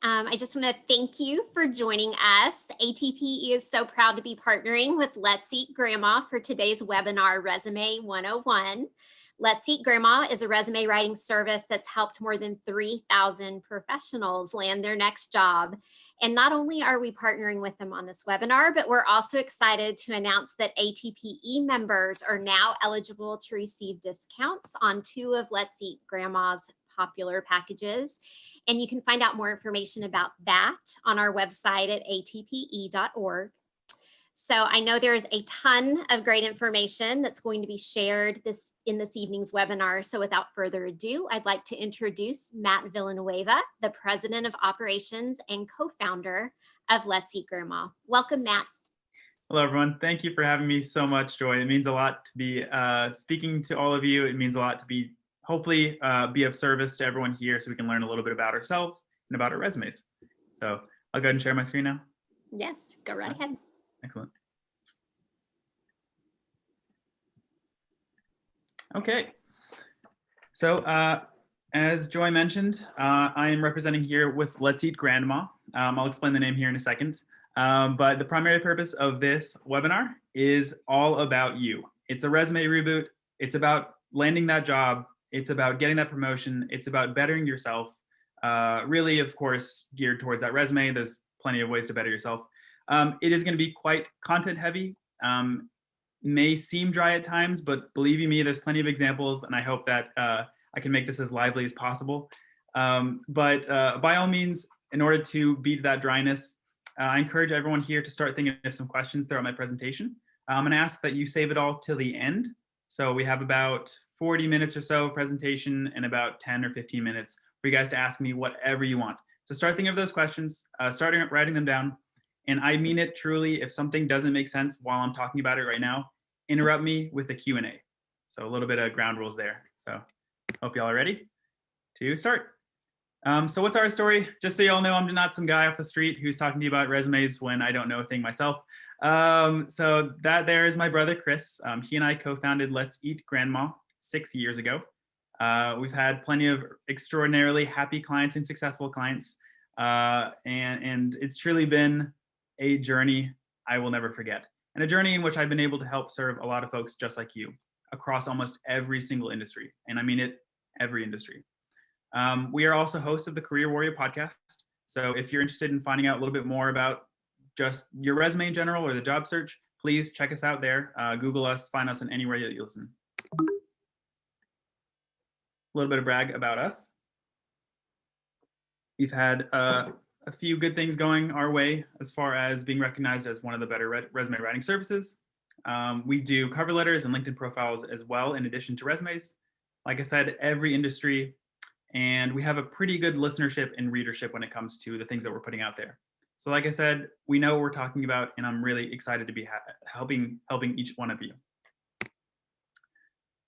I just want to thank you for joining us. ATPE is so proud to be partnering with Let's Eat Grandma for today's webinar, Resume 101. Let's Eat Grandma is a resume writing service that's helped more than 3,000 professionals land their next job. And not only are we partnering with them on this webinar, but we're also excited to announce that ATPE members are now eligible to receive discounts on 2 of Let's Eat Grandma's popular packages. And you can find out more information about that on our website at atpe.org. So I know there's a ton of great information that's going to be shared in this evening's webinar. So without further ado, I'd like to introduce Matt Villanueva, the President of Operations and co-founder of Let's Eat Grandma. Welcome, Matt. Hello, everyone. Thank you for having me so much, Joy. It means a lot to be speaking to all of you. It means a lot to be hopefully be of service to everyone here so we can learn a little bit about ourselves and about our resumes. So I'll go ahead and share my screen now. Yes, go right ahead. Excellent. Okay. So as Joy mentioned, I am representing here with Let's Eat Grandma. I'll explain the name here in a second. But the primary purpose of this webinar is all about you. It's a resume reboot. It's about landing that job. It's about getting that promotion. It's about bettering yourself. Really, of course, geared towards that resume. There's plenty of ways to better yourself. It is going to be quite content heavy. May seem dry at times, but believe you me, there's plenty of examples, and I hope that I can make this as lively as possible. But by all means, in order to beat that dryness, I encourage everyone here to start thinking of some questions throughout my presentation. I'm going to ask that you save it all till the end. So we have about 40 minutes or so of presentation and about 10 or 15 minutes for you guys to ask me whatever you want. So start thinking of those questions, starting writing them down. And I mean it truly. If something doesn't make sense while I'm talking about it right now, interrupt me with a Q&A. So a little bit of ground rules there. So hope y'all are ready to start. So what's our story? Just so y'all know, I'm not some guy off the street who's talking to you about resumes when I don't know a thing myself. So that there is my brother, Chris. He and I co-founded Let's Eat Grandma 6 years ago. We've had plenty of extraordinarily happy clients and successful clients. And it's truly been a journey I will never forget. And a journey in which I've been able to help serve a lot of folks just like you across almost every single industry. And I mean it, every industry. We are also hosts of the Career Warrior podcast. So if you're interested in finding out a little bit more about just your resume in general or the job search, please check us out there. Google us, find us in anywhere that you listen. A little bit of brag about us. We've had a few good things going our way as far as being recognized as one of the better resume writing services. We do cover letters and LinkedIn profiles as well, in addition to resumes. Like I said, every industry, and we have a pretty good listenership and readership when it comes to the things that we're putting out there. So like I said, we know what we're talking about, and I'm really excited to be helping each one of you.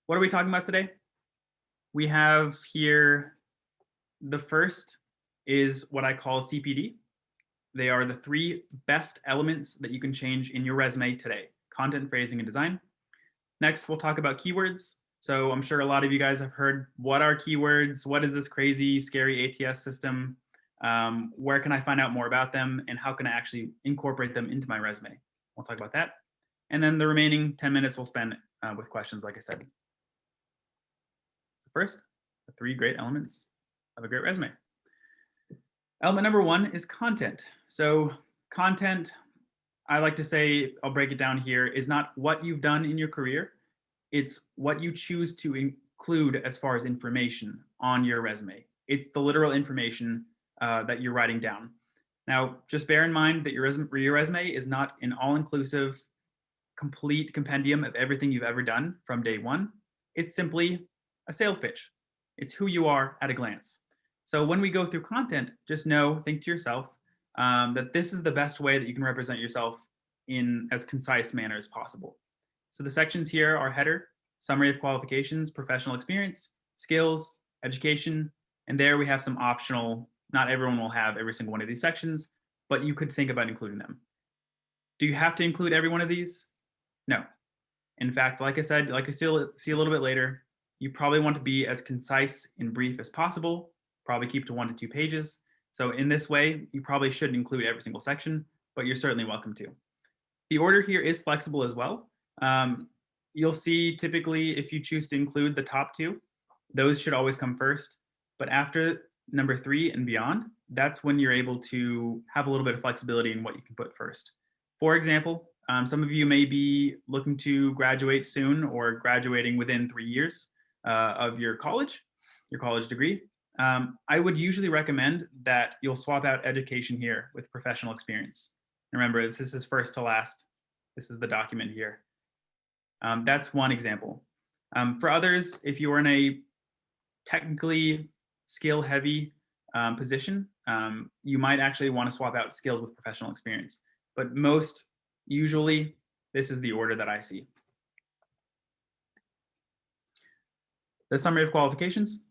What are we talking about today? We have here, the first is what I call CPD. They are the 3 best elements that you can change in your resume today: content, phrasing, and design. Next, we'll talk about keywords. So I'm sure a lot of you guys have heard, what are keywords? What is this crazy, scary ATS system? Where can I find out more about them? And how can I actually incorporate them into my resume? We'll talk about that. And then the remaining 10 minutes we'll spend with questions, like I said. So first, the 3 great elements of a great resume. Element number 1 is content. So content, I like to say, I'll break it down here, is not what you've done in your career. It's what you choose to include as far as information on your resume. It's the literal information that you're writing down. Now, just bear in mind that your resume is not an all-inclusive, complete compendium of everything you've ever done from day one. It's simply a sales pitch. It's who you are at a glance. So when we go through content, just think to yourself that this is the best way that you can represent yourself in as concise manner as possible. So the sections here are header, summary of qualifications, professional experience, skills, education, and there we have some optional. Not everyone will have every single one of these sections, but you could think about including them. Do you have to include every one of these? No. In fact, like I said, like I see a little bit later, you probably want to be as concise and brief as possible, probably keep to 1 to 2 pages. So in this way, you probably shouldn't include every single section, but you're certainly welcome to. The order here is flexible as well. You'll see typically if you choose to include the top two, those should always come first. But after number 3 and beyond, that's when you're able to have a little bit of flexibility in what you can put first. For example, some of you may be looking to graduate soon or graduating within 3 years of your college degree. I would usually recommend that you'll swap out education here with professional experience. Remember, if this is first to last, this is the document here. That's one example. For others, if you are in a technically skill-heavy position, you might actually want to swap out skills with professional experience. But most usually, this is the order that I see. The summary of qualifications.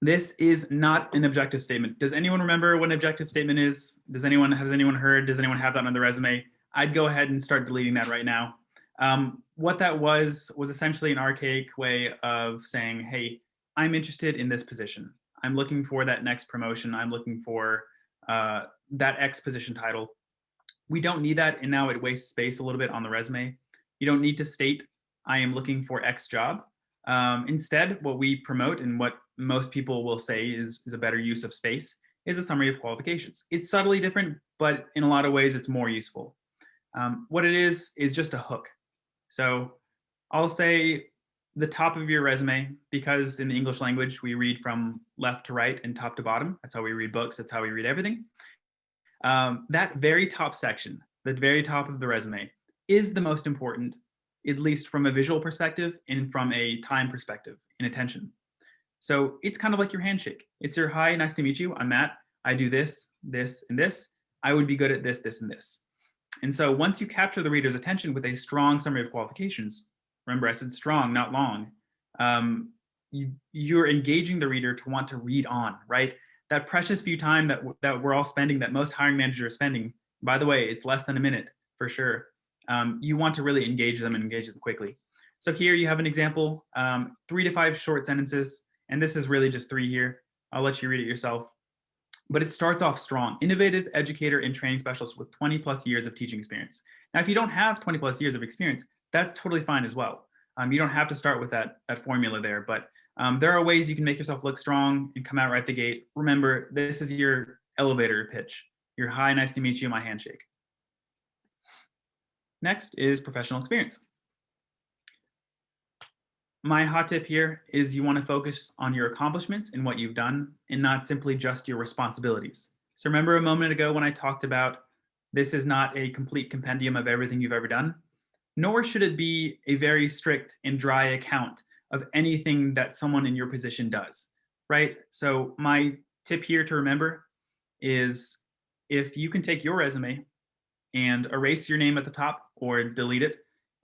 This is not an objective statement. Does anyone remember what an objective statement is? Has anyone heard? Does anyone have that on the resume? I'd go ahead and start deleting that right now. What that was essentially an archaic way of saying, hey, I'm interested in this position. I'm looking for that next promotion. I'm looking for that X position title. We don't need that, and now it wastes space a little bit on the resume. You don't need to state, I am looking for X job. Instead, what we promote and what most people will say is a better use of space is a summary of qualifications. It's subtly different, but in a lot of ways, it's more useful. What it is just a hook. So I'll say the top of your resume, because in the English language, we read from left to right and top to bottom. That's how we read books. That's how we read everything. That very top section, the very top of the resume, is the most important, at least from a visual perspective and from a time perspective in attention. So it's kind of like your handshake. It's your, hi, nice to meet you. I'm Matt. I do this, this, and this. I would be good at this, this, and this. And so once you capture the reader's attention with a strong summary of qualifications, remember I said strong, not long, you're engaging the reader to want to read on, right? That precious few time that we're all spending, that most hiring managers are spending, by the way, it's less than a minute for sure. You want to really engage them and engage them quickly. So here you have an example, 3 to 5 short sentences, and this is really just 3 here. I'll let you read it yourself. But it starts off strong. Innovative educator and training specialist with 20 plus years of teaching experience. Now, if you don't have 20 plus years of experience, that's totally fine as well. You don't have to start with that formula there, but there are ways you can make yourself look strong and come out right the gate. Remember, this is your elevator pitch. Your hi, nice to meet you, my handshake. Next is professional experience. My hot tip here is you want to focus on your accomplishments and what you've done and not simply just your responsibilities. So remember a moment ago when I talked about this is not a complete compendium of everything you've ever done, nor should it be a very strict and dry account of anything that someone in your position does, right? So my tip here to remember is if you can take your resume and erase your name at the top or delete it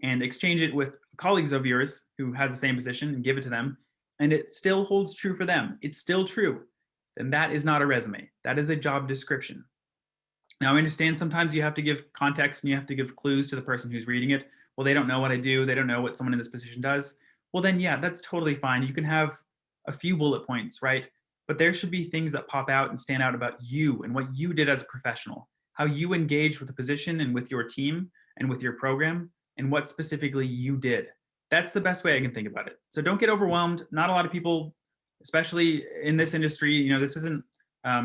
and exchange it with colleagues of yours who has the same position and give it to them, and it still holds true for them, it's still true, then that is not a resume. That is a job description. Now, I understand sometimes you have to give context and you have to give clues to the person who's reading it. Well, they don't know what I do. They don't know what someone in this position does. Well, then, yeah, that's totally fine. You can have a few bullet points, right? But there should be things that pop out and stand out about you and what you did as a professional, how you engaged with the position and with your team and with your program, and what specifically you did. That's the best way I can think about it. So don't get overwhelmed. Not a lot of people, especially in this industry, this isn't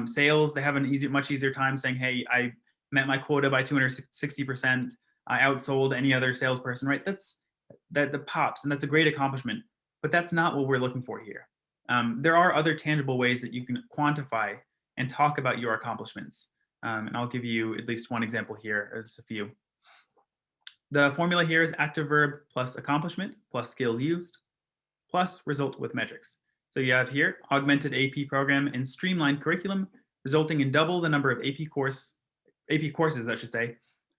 sales. They have much easier time saying, hey, I met my quota by 260%. I outsold any other salesperson, right? That pops, and that's a great accomplishment. But that's not what we're looking for here. There are other tangible ways that you can quantify and talk about your accomplishments. And I'll give you at least one example here. There's a few. The formula here is active verb plus accomplishment plus skills used plus result with metrics. So you have here augmented AP program and streamlined curriculum, resulting in double the number of AP courses, I should say,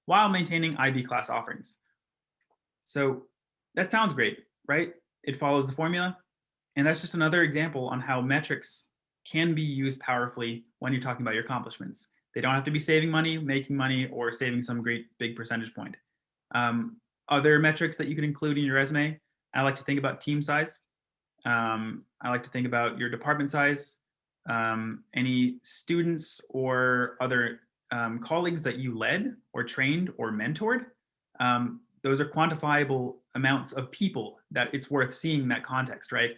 while maintaining IB class offerings. So that sounds great, right? It follows the formula. And that's just another example on how metrics can be used powerfully when you're talking about your accomplishments. They don't have to be saving money, making money, or saving some great big percentage point. Other metrics that you can include in your resume, I like to think about team size. I like to think about your department size. any students or other colleagues that you led or trained or mentored. Those are quantifiable amounts of people that it's worth seeing that context, right?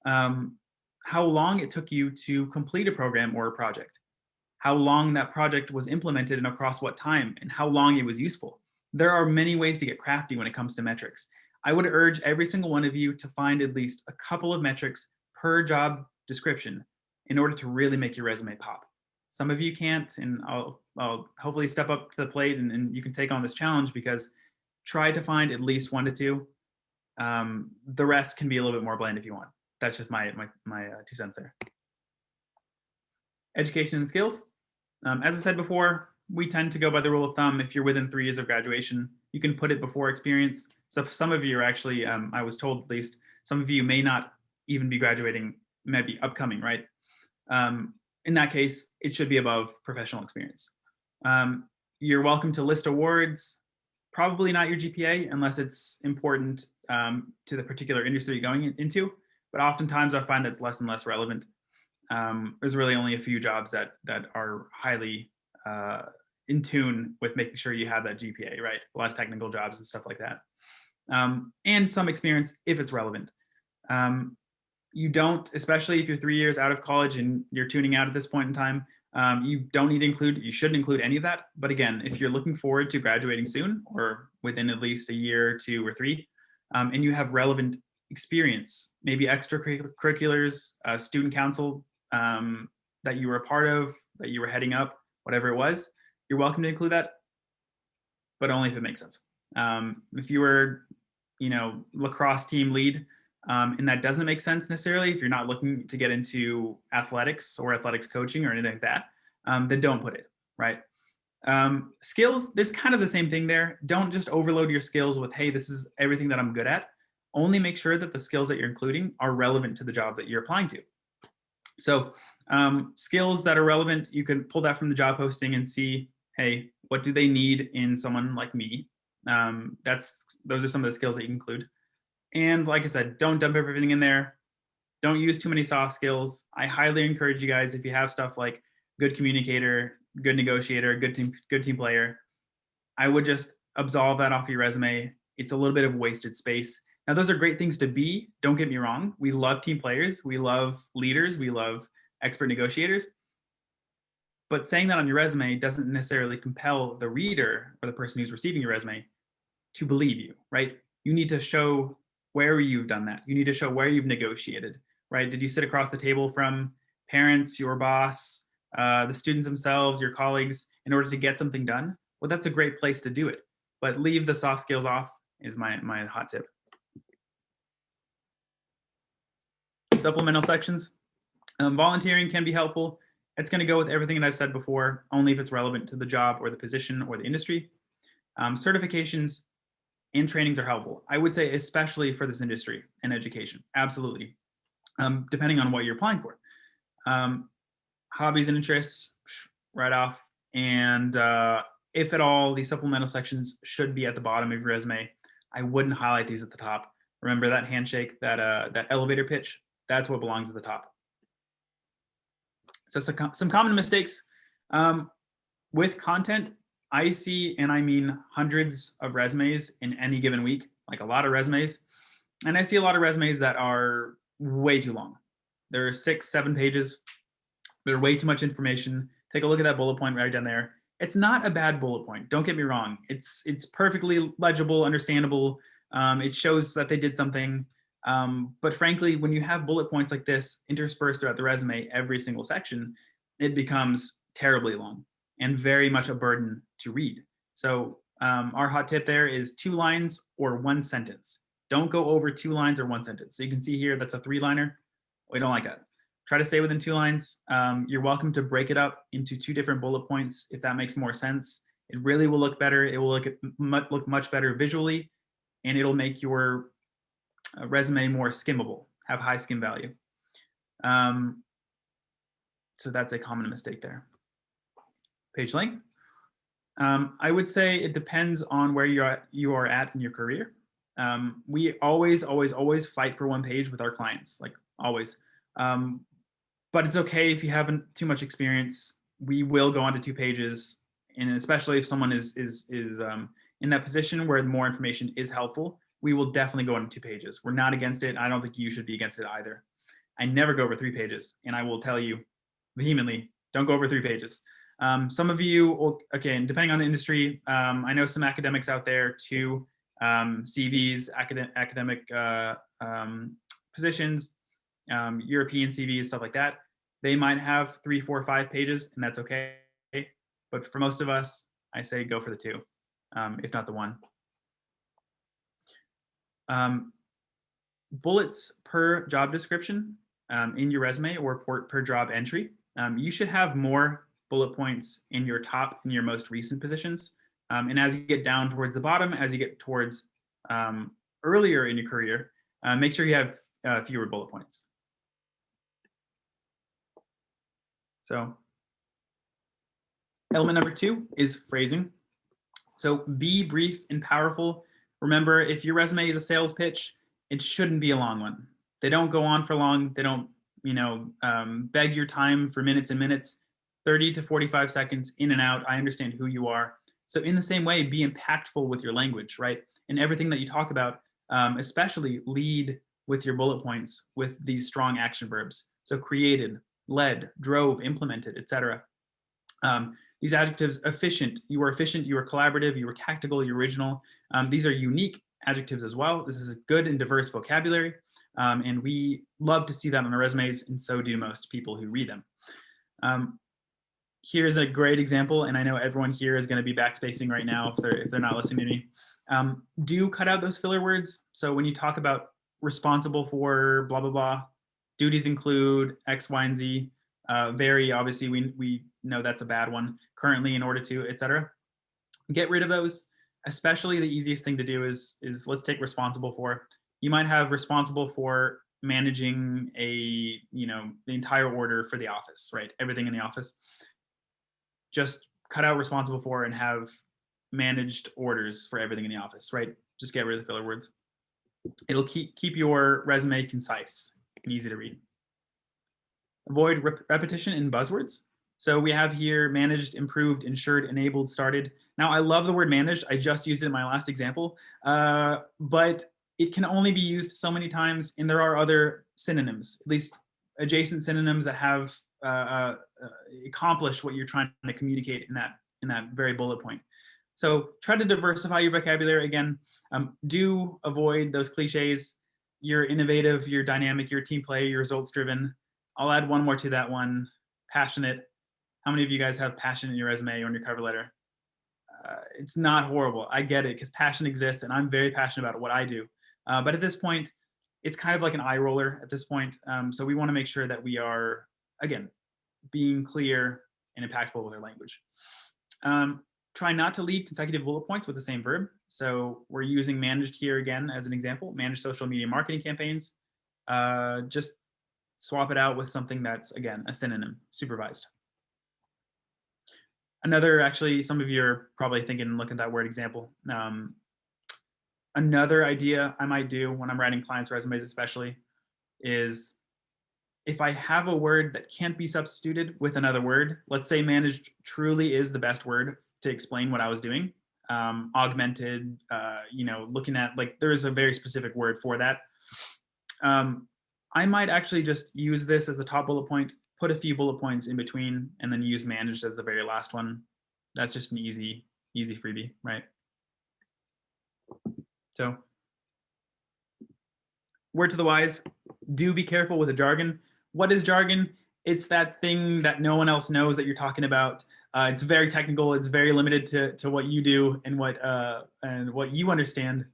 How long it took you to complete a program or a project, how long that project was implemented and across what time, and how long it was useful. There are many ways to get crafty when it comes to metrics. I would urge every single one of you to find at least a couple of metrics per job description in order to really make your resume pop. Some of you can't, and I'll hopefully step up to the plate and you can take on this challenge, because try to find at least 1 to 2. The rest can be a little bit more bland if you want. That's just my 2 cents there. Education and skills. As I said before, we tend to go by the rule of thumb. If you're within 3 years of graduation, you can put it before experience. So some of you are actually, I was told at least, some of you may not even be graduating, might be upcoming, right? In that case, it should be above professional experience. You're welcome to list awards, probably not your GPA unless it's important to the particular industry you're going into, but oftentimes I find that's less and less relevant. There's really only a few jobs that are highly in tune with making sure you have that GPA, right? A lot of technical jobs and stuff like that. And some experience if it's relevant. You don't, especially if you're 3 years out of college and you're tuning out at this point in time, you don't need to include, you shouldn't include any of that. But again, if you're looking forward to graduating soon or within at least a year, 2 or 3, and you have relevant experience, maybe extracurriculars, student council that you were a part of, that you were heading up, whatever it was, you're welcome to include that, but only if it makes sense. If you were, lacrosse team lead, and that doesn't make sense necessarily, if you're not looking to get into athletics or athletics coaching or anything like that, then don't put it, right? Skills, there's kind of the same thing there. Don't just overload your skills with, hey, this is everything that I'm good at. Only make sure that the skills that you're including are relevant to the job that you're applying to. So skills that are relevant, you can pull that from the job posting and see, hey, what do they need in someone like me? Those are some of the skills that you include. And like I said, don't dump everything in there. Don't use too many soft skills. I highly encourage you guys, if you have stuff like good communicator, good negotiator, good team player, I would just absolve that off your resume. It's a little bit of wasted space. Now, those are great things to be. Don't get me wrong. We love team players. We love leaders. We love expert negotiators. But saying that on your resume doesn't necessarily compel the reader or the person who's receiving your resume to believe you, right? You need to show where you've done that. You need to show where you've negotiated, right? Did you sit across the table from parents, your boss, the students themselves, your colleagues, in order to get something done? Well, that's a great place to do it. But leave the soft skills off is my hot tip. Supplemental sections. Volunteering can be helpful. It's going to go with everything that I've said before, only if it's relevant to the job or the position or the industry. Certifications and trainings are helpful. I would say especially for this industry and education, absolutely, depending on what you're applying for. Hobbies and interests, right off. And if at all, these supplemental sections should be at the bottom of your resume. I wouldn't highlight these at the top. Remember that handshake, that elevator pitch? That's what belongs at the top. So some common mistakes with content. I see, and I mean hundreds of resumes in any given week, like a lot of resumes. And I see a lot of resumes that are way too long. They're 6, 7 pages. They're way too much information. Take a look at that bullet point right down there. It's not a bad bullet point. Don't get me wrong. It's perfectly legible, understandable. It shows that they did something. But frankly, when you have bullet points like this interspersed throughout the resume, every single section, it becomes terribly long and very much a burden to read. So our hot tip there is 2 lines or 1 sentence. Don't go over 2 lines or 1 sentence. So you can see here, that's a 3-liner. We don't like that. Try to stay within 2 lines. You're welcome to break it up into 2 different bullet points if that makes more sense. It really will look better. It will look much better visually, and it'll make your resume more skimmable, have high skim value. So that's a common mistake there. Page length. I would say it depends on where you are at in your career. We always fight for 1 page with our clients, like always. but it's okay if you haven't too much experience. We will go on to 2 pages, and especially if someone is in that position where more information is helpful, we will definitely go on to 2 pages. We're not against it. I don't think you should be against it either. I never go over 3 pages, and I will tell you vehemently, don't go over 3 pages. Some of you, will, again, depending on the industry, I know some academics out there too, CVs, academic positions, European CVs, stuff like that. They might have 3, 4, 5 pages, and that's okay. But for most of us, I say go for the 2, if not the 1. Bullets per job description in your resume or per job entry. You should have more bullet points in your top and your most recent positions. And as you get down towards the bottom, as you get towards earlier in your career, make sure you have fewer bullet points. So element number 2 is phrasing. So be brief and powerful. Remember, if your resume is a sales pitch, it shouldn't be a long one. They don't go on for long. They don't, beg your time for minutes and minutes. 30 to 45 seconds in and out. I understand who you are. So in the same way, be impactful with your language, right? And everything that you talk about, especially lead with your bullet points with these strong action verbs. So created, led, drove, implemented, etc. These adjectives, efficient, you are collaborative, you were tactical, you're original. These are unique adjectives as well. This is good and diverse vocabulary. And we love to see that on our resumes, and so do most people who read them. Here's a great example, and I know everyone here is going to be backspacing right now if they're not listening to me. Do cut out those filler words. So when you talk about responsible for blah, blah, blah, duties include X, Y, and Z. Very obviously, we know that's a bad one. Currently, in order to, etc. Get rid of those. Especially the easiest thing to do is let's take responsible for. You might have responsible for managing the entire order for the office, right? Everything in the office. Just cut out responsible for and have managed orders for everything in the office, right? Just get rid of the filler words. It'll keep your resume concise and easy to read. Avoid repetition in buzzwords. So we have here managed, improved, ensured, enabled, started. Now I love the word managed. I just used it in my last example, but it can only be used so many times, and there are other synonyms, at least adjacent synonyms that have accomplished what you're trying to communicate in that very bullet point. So try to diversify your vocabulary. Again, do avoid those cliches. You're innovative, you're dynamic, you're a team player, you're results driven. I'll add one more to that one, passionate. How many of you guys have passion in your resume or in your cover letter? It's not horrible. I get it, because passion exists, and I'm very passionate about what I do. But at this point, it's kind of like an eye roller at this point. So we want to make sure that we are, again, being clear and impactful with our language. Try not to lead consecutive bullet points with the same verb. So we're using managed here again as an example, manage social media marketing campaigns. Just swap it out with something that's, again, a synonym, supervised. Another, actually, some of you are probably thinking, look at that word example. Another idea I might do when I'm writing clients' resumes especially is if I have a word that can't be substituted with another word, let's say managed truly is the best word to explain what I was doing. Augmented, looking at, like, there's a very specific word for that. I might actually just use this as the top bullet point, put a few bullet points in between, and then use managed as the very last one. That's just an easy freebie, right? So, word to the wise, do be careful with the jargon. What is jargon? It's that thing that no one else knows that you're talking about. It's very technical. It's very limited to what you do and what you understand.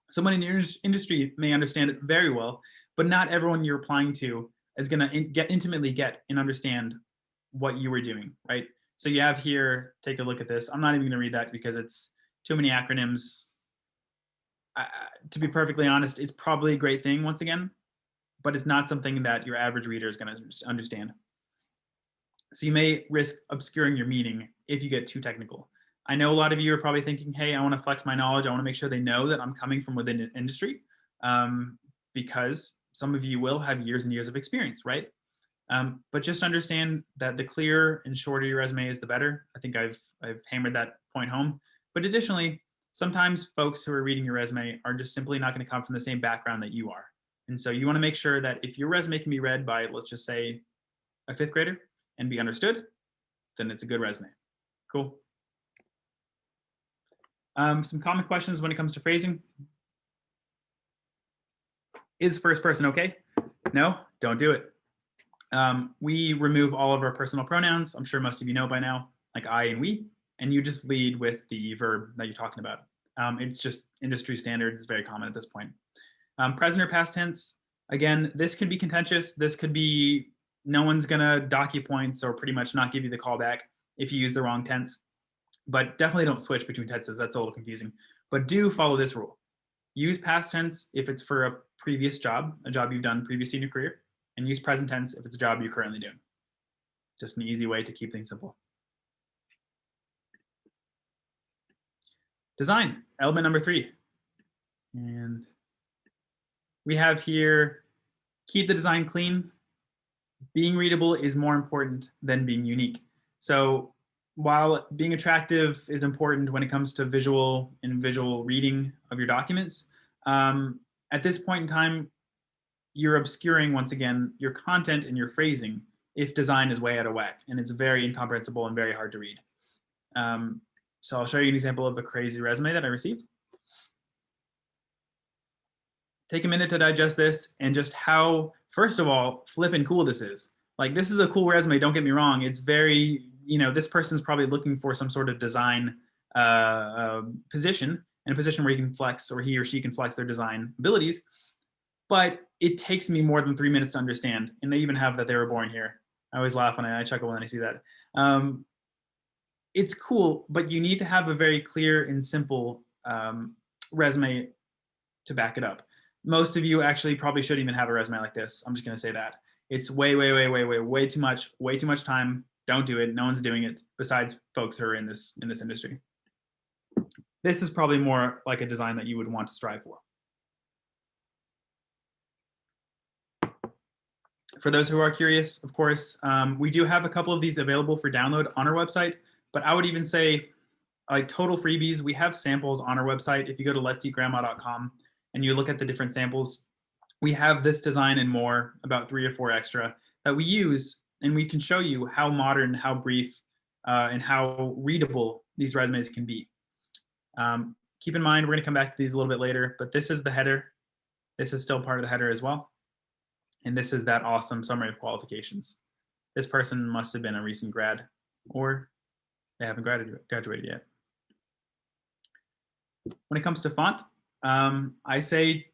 Someone in your industry may understand it very well, but not everyone you're applying to is going to intimately get and understand what you were doing, right? So you have here, take a look at this. I'm not even going to read that because it's too many acronyms. To be perfectly honest, it's probably a great thing once again, but it's not something that your average reader is going to understand. So you may risk obscuring your meaning if you get too technical. I know a lot of you are probably thinking, hey, I want to flex my knowledge. I want to make sure they know that I'm coming from within the industry, because some of you will have years and years of experience, right? But just understand that the clearer and shorter your resume is, the better. I think I've hammered that point home. But additionally, sometimes folks who are reading your resume are just simply not going to come from the same background that you are. And so you want to make sure that if your resume can be read by, let's just say, a fifth grader and be understood, then it's a good resume. Cool. Some common questions when it comes to phrasing. Is first person okay? No, don't do it. We remove all of our personal pronouns. I'm sure most of you know by now, like I and we, and you just lead with the verb that you're talking about. It's just industry standard. It's very common at this point. Present or past tense. Again, this could be contentious. This could be no one's gonna dock you points or pretty much not give you the callback if you use the wrong tense. But definitely don't switch between tenses. That's a little confusing. But do follow this rule. Use past tense if it's for a previous job, a job you've done previously in your career, and use present tense if it's a job you're currently doing. Just an easy way to keep things simple. Design, element number 3. And we have here, keep the design clean. Being readable is more important than being unique. So while being attractive is important when it comes to visual reading of your documents, at this point in time, you're obscuring, once again, your content and your phrasing if design is way out of whack, and it's very incomprehensible and very hard to read. So I'll show you an example of a crazy resume that I received. Take a minute to digest this and just how, first of all, flippin' cool this is. Like, this is a cool resume, don't get me wrong. It's very, this person's probably looking for some sort of design position, and a position where he can flex, or he or she can flex their design abilities. But it takes me more than 3 minutes to understand. And they even have that they were born here. I always laugh when I chuckle when I see that. It's cool, but you need to have a very clear and simple resume to back it up. Most of you actually probably shouldn't even have a resume like this. I'm just going to say that. It's way too much time. Don't do it. No one's doing it besides folks who are in this industry. This is probably more like a design that you would want to strive for. For those who are curious, of course, we do have a couple of these available for download on our website, but I would even say, like, total freebies, we have samples on our website. If you go to letseatgrandma.com and you look at the different samples, we have this design and more, about 3 or 4 extra, that we use, and we can show you how modern, how brief, and how readable these resumes can be. Keep in mind, we're going to come back to these a little bit later, but this is the header. This is still part of the header as well. And this is that awesome summary of qualifications. This person must have been a recent grad, or they haven't graduated yet. When it comes to font, I say,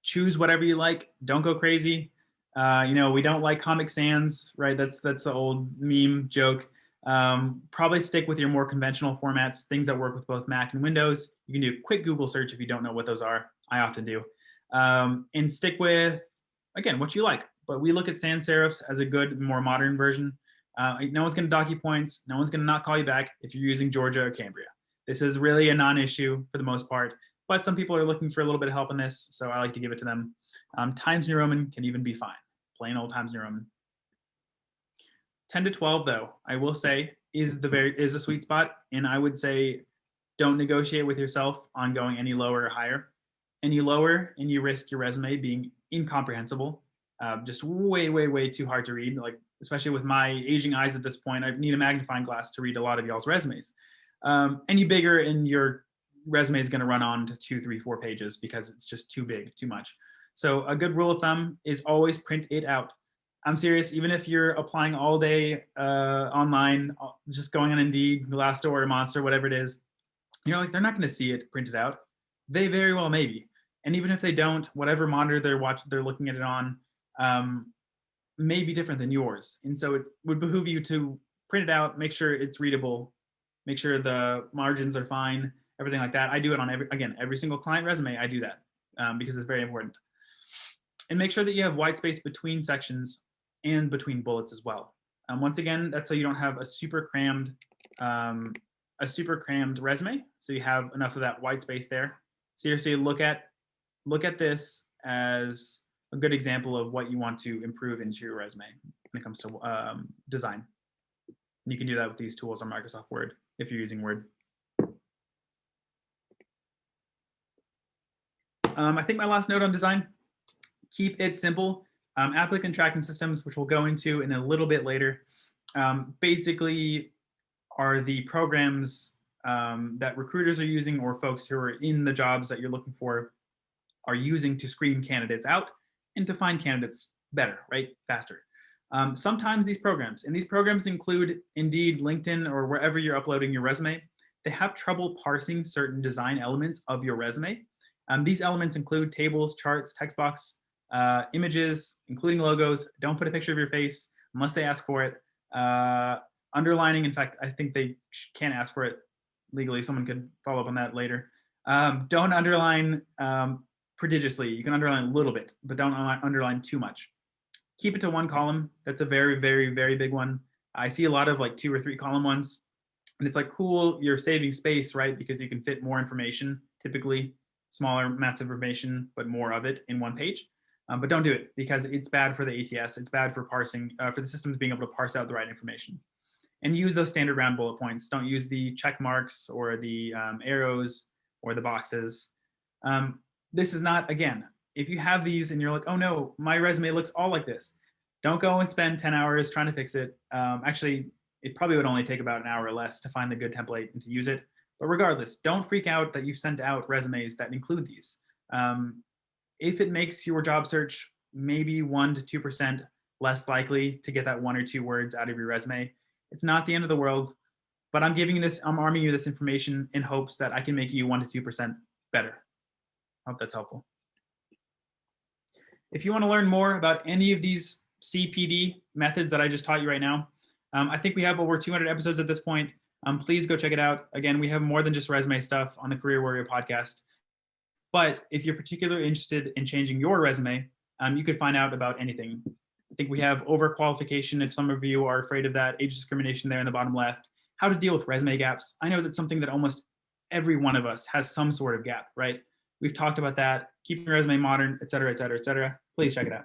choose whatever you like. Don't go crazy. We don't like Comic Sans, right? That's the old meme joke. Probably stick with your more conventional formats, things that work with both Mac and Windows. You can do a quick Google search if you don't know what those are. I often do. And stick with, again, what you like. But we look at sans serifs as a good, more modern version. No one's going to dock you points. No one's going to not call you back if you're using Georgia or Cambria. This is really a non-issue for the most part. But some people are looking for a little bit of help on this, so I like to give it to them. Times New Roman can even be fine. Plain old Times New Roman. 10 to 12, though, I will say, is a sweet spot. And I would say don't negotiate with yourself on going any lower or higher. Any lower, and you risk your resume being incomprehensible, just way too hard to read. Like, especially with my aging eyes at this point, I need a magnifying glass to read a lot of y'all's resumes. Any bigger, and your resume is going to run on to 2, 3, 4 pages because it's just too big, too much. So a good rule of thumb is always print it out. I'm serious. Even if you're applying all day online, just going on Indeed, Glassdoor, Monster, whatever it is, they're not going to see it printed out. They very well may be. And even if they don't, whatever monitor they're looking at it on may be different than yours. And so it would behoove you to print it out, make sure it's readable, make sure the margins are fine, everything like that. I do it on every single client resume. I do that because it's very important. And make sure that you have white space between sections and between bullets as well. Once again, that's so you don't have a super crammed resume. So you have enough of that white space there. Seriously, look at this as a good example of what you want to improve into your resume when it comes to design. And you can do that with these tools on Microsoft Word if you're using Word. I think my last note on design, keep it simple. Applicant tracking systems, which we'll go into in a little bit later, basically are the programs that recruiters are using or folks who are in the jobs that you're looking for are using to screen candidates out and to find candidates better, right? Faster. Sometimes these programs include Indeed, LinkedIn, or wherever you're uploading your resume, they have trouble parsing certain design elements of your resume. These elements include tables, charts, text box, images, including logos. Don't put a picture of your face unless they ask for it. Underlining, in fact, I think they can't ask for it legally. Someone could follow up on that later. Don't underline prodigiously. You can underline a little bit, but don't underline too much. Keep it to one column. That's a very, very, very big one. I see a lot of like 2 or 3 column ones. And it's like, cool, you're saving space, right? Because you can fit more information, typically smaller amounts of information, but more of it in one page. But don't do it because it's bad for the ATS. It's bad for parsing, for the systems being able to parse out the right information. And use those standard round bullet points. Don't use the check marks or the arrows or the boxes. This is not, again, if you have these and you're like, oh no, my resume looks all like this, don't go and spend 10 hours trying to fix it. Actually, it probably would only take about an hour or less to find the good template and to use it. But regardless, don't freak out that you've sent out resumes that include these. If it makes your job search maybe 1 to 2% less likely to get that 1 or 2 words out of your resume, it's not the end of the world. But I'm arming you this information in hopes that I can make you 1 to 2% better. I hope that's helpful. If you want to learn more about any of these CPD methods that I just taught you right now, I think we have over 200 episodes at this point. Please go check it out. Again, we have more than just resume stuff on the Career Warrior podcast. But if you're particularly interested in changing your resume, you could find out about anything. I think we have overqualification, if some of you are afraid of that, age discrimination there in the bottom left, how to deal with resume gaps. I know that's something that almost every one of us has some sort of gap, right? We've talked about that, keeping your resume modern, et cetera, et cetera, et cetera. Please check it out.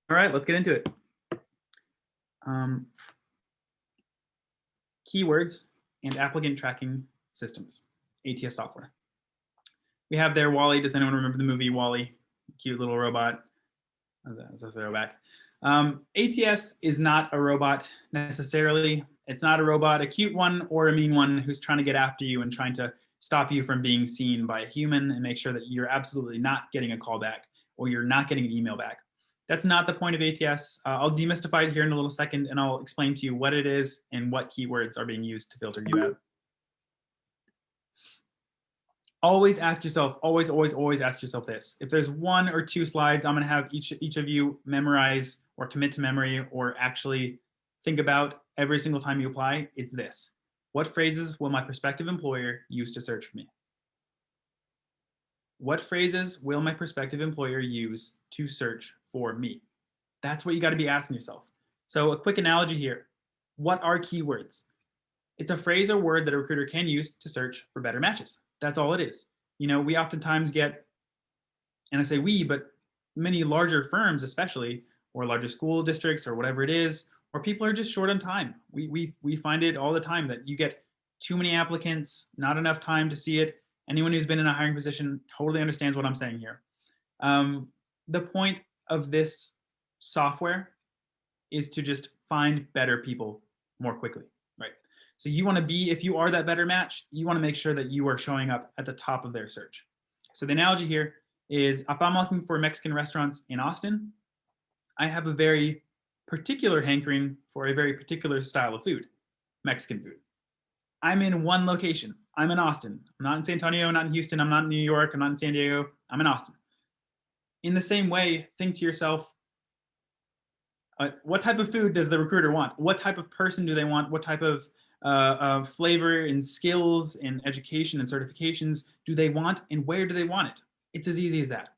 All right, let's get into it. Keywords and applicant tracking systems, ATS software. We have there WALL-E. Does anyone remember the movie WALL-E? Cute little robot. That's a throwback. ATS is not a robot necessarily. It's not a robot, a cute one or a mean one who's trying to get after you and trying to stop you from being seen by a human and make sure that you're absolutely not getting a call back or you're not getting an email back. That's not the point of ATS. I'll demystify it here in a little second and I'll explain to you what it is and what keywords are being used to filter you out. Always ask yourself, always ask yourself this. If there's 1 or 2 slides I'm gonna have each of you memorize or commit to memory or actually think about every single time you apply, it's this. What phrases will my prospective employer use to search for me? What phrases will my prospective employer use to search for me? That's what you gotta be asking yourself. So a quick analogy here. What are keywords? It's a phrase or word that a recruiter can use to search for better matches. That's all it is. You know, we oftentimes get, and I say we, but many larger firms especially, or larger school districts or whatever it is, or people are just short on time. We find it all the time that you get too many applicants, not enough time to see it. Anyone who's been in a hiring position totally understands what I'm saying here. The point of this software is to just find better people more quickly, right? So you want to be, if you are that better match, you want to make sure that you are showing up at the top of their search. So the analogy here is if I'm looking for Mexican restaurants in Austin, I have a very particular hankering for a very particular style of food, Mexican food. I'm in one location. I'm in Austin. I'm not in San Antonio, not in Houston. I'm not in New York. I'm not in San Diego. I'm in Austin. In the same way, think to yourself, what type of food does the recruiter want? What type of person do they want? What type of flavor and skills and education and certifications do they want, and where do they want it? It's as easy as that.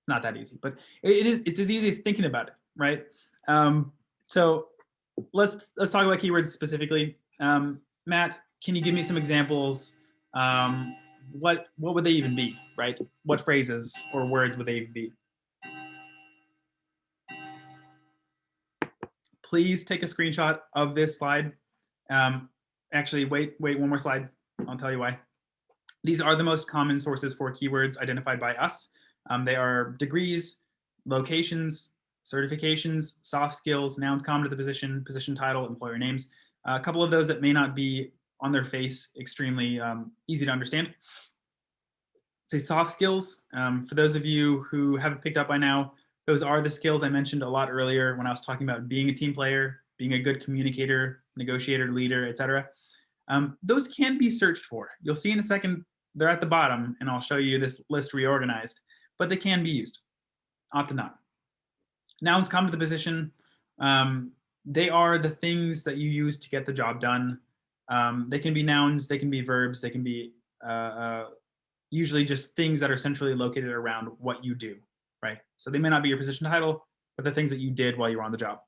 Not that easy, but it's as easy as thinking about it, right? So let's talk about keywords specifically. Matt, can you give me some examples what would they even be, right? What phrases or words would they even be? Please take a screenshot of this slide. Actually, wait, one more slide. I'll tell you why. These are the most common sources for keywords identified by us. They are degrees, locations, certifications, soft skills, nouns common to the position, position title, employer names. A couple of those that may not be on their face extremely easy to understand. Say soft skills. For those of you who haven't picked up by now, those are the skills I mentioned a lot earlier when I was talking about being a team player, being a good communicator, negotiator, leader, etc. Those can be searched for. You'll see in a second, they're at the bottom, and I'll show you this list reorganized, but they can be used, often not. Nouns come to the position. They are the things that you use to get the job done. They can be nouns, they can be verbs, they can be usually just things that are centrally located around what you do, right? So they may not be your position title, but the things that you did while you were on the job.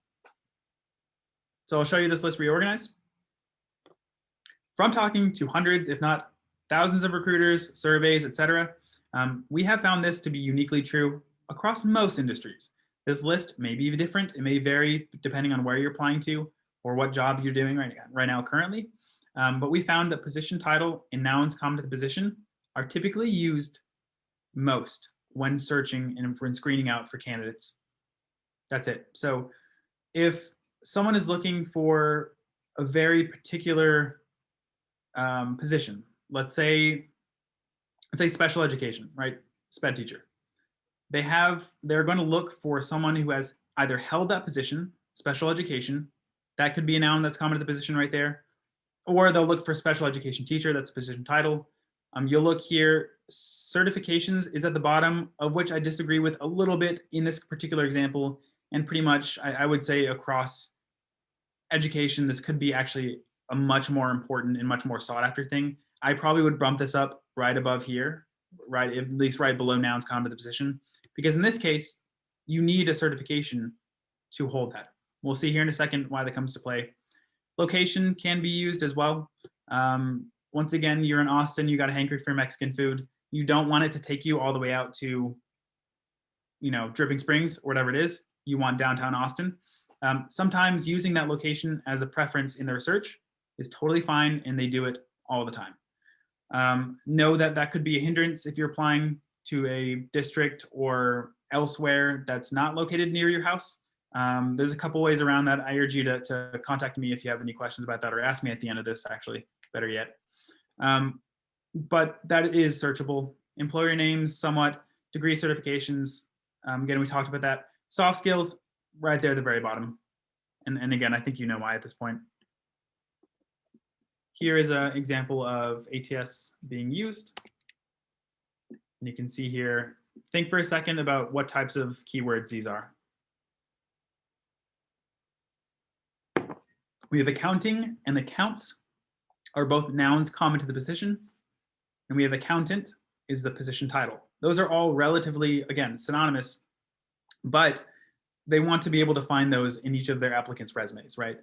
So I'll show you this list reorganized. From talking to hundreds, if not thousands of recruiters, surveys, etc., we have found this to be uniquely true across most industries. This list may be different. It may vary depending on where you're applying to or what job you're doing right now currently. But we found that position title and nouns common to the position are typically used most when searching and when screening out for candidates. That's it. So if someone is looking for a very particular position, let's say special education, right? SPED teacher. They're going to look for someone who has either held that position, special education, that could be a noun that's common to the position right there, or they'll look for special education teacher, that's a position title. You'll look here, certifications is at the bottom, of which I disagree with a little bit in this particular example, and pretty much I would say across education, this could be actually a much more important and much more sought after thing. I probably would bump this up right above here, right, at least right below nouns common to the position, because in this case, you need a certification to hold that. We'll see here in a second why that comes to play. Location can be used as well. Once again, you're in Austin, you got a hankering for Mexican food. You don't want it to take you all the way out to, Dripping Springs or whatever it is. You want downtown Austin. Sometimes using that location as a preference in their search is totally fine, and they do it all the time. Know that that could be a hindrance if you're applying to a district or elsewhere that's not located near your house. There's a couple ways around that. I urge you to contact me if you have any questions about that, or ask me at the end of this, actually, better yet. But that is searchable. Employer names, somewhat. Degree certifications, again, we talked about that. Soft skills, right there at the very bottom. And again, I think you know why at this point. Here is an example of ATS being used. And you can see here, think for a second about what types of keywords these are. We have accounting and accounts are both nouns common to the position. And we have accountant is the position title. Those are all relatively, again, synonymous, but they want to be able to find those in each of their applicants' resumes, right?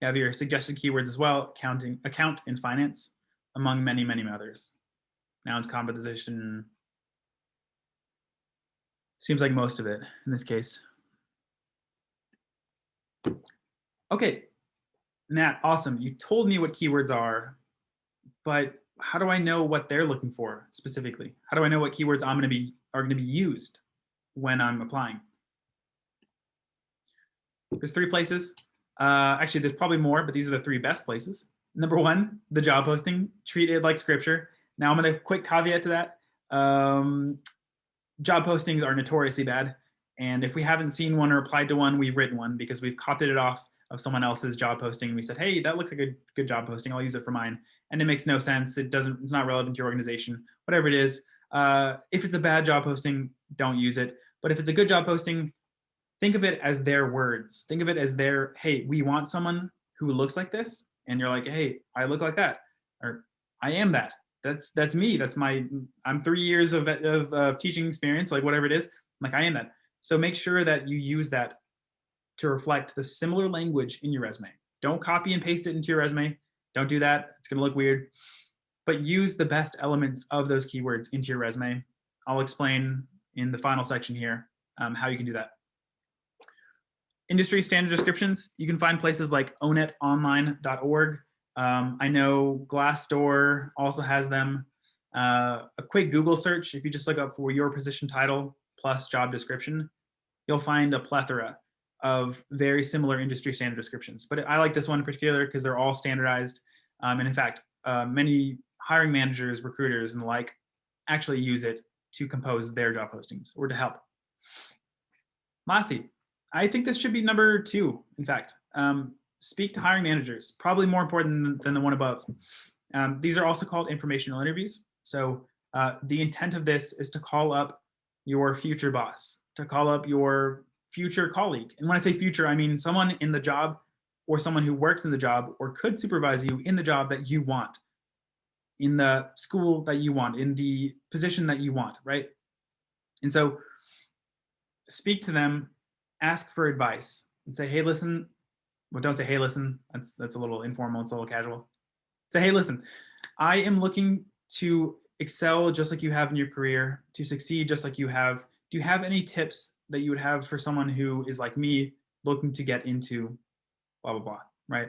You have your suggested keywords as well, account and finance, among many, many others. Nouns common to the position. Seems like most of it in this case. Okay, Matt, awesome. You told me what keywords are, but how do I know what they're looking for specifically? How do I know what keywords are going to be used when I'm applying? There's 3 places. Actually, there's probably more, but these are the 3 best places. Number 1, the job posting. Treat it like scripture. Now I'm going to quick caveat to that. Job postings are notoriously bad. And if we haven't seen one or applied to one, we've written one because we've copied it off of someone else's job posting. And we said, hey, that looks like a good job posting. I'll use it for mine. And it makes no sense. It's not relevant to your organization, whatever it is. If it's a bad job posting, don't use it. But if it's a good job posting, think of it as their words. Think of it as their, hey, we want someone who looks like this. And you're like, hey, I look like that. Or I am that. That's me. I'm 3 years of teaching experience, like whatever it is. Like I am that. So make sure that you use that to reflect the similar language in your resume. Don't copy and paste it into your resume. Don't do that. It's going to look weird. but use the best elements of those keywords into your resume. I'll explain in the final section here how you can do that. Industry standard descriptions, you can find places like ownitonline.org. I know Glassdoor also has them. A quick Google search, if you just look up for your position title plus job description, you'll find a plethora of very similar industry standard descriptions. But I like this one in particular because they're all standardized. And in fact, many hiring managers, recruiters, and the like actually use it to compose their job postings or to help. Lastly, I think this should be number 2, in fact. Speak to hiring managers, probably more important than the one above. These are also called informational interviews. So the intent of this is to call up your future boss, to call up your future colleague. And when I say future, I mean someone in the job or someone who works in the job or could supervise you in the job that you want, in the school that you want, in the position that you want, right? And so speak to them, ask for advice, and say, hey, listen. Well, don't say, hey, listen. That's a little informal. It's a little casual. Say, hey, listen, I am looking to excel just like you have in your career, to succeed just like you have. Do you have any tips that you would have for someone who is like me, looking to get into blah, blah, blah, right?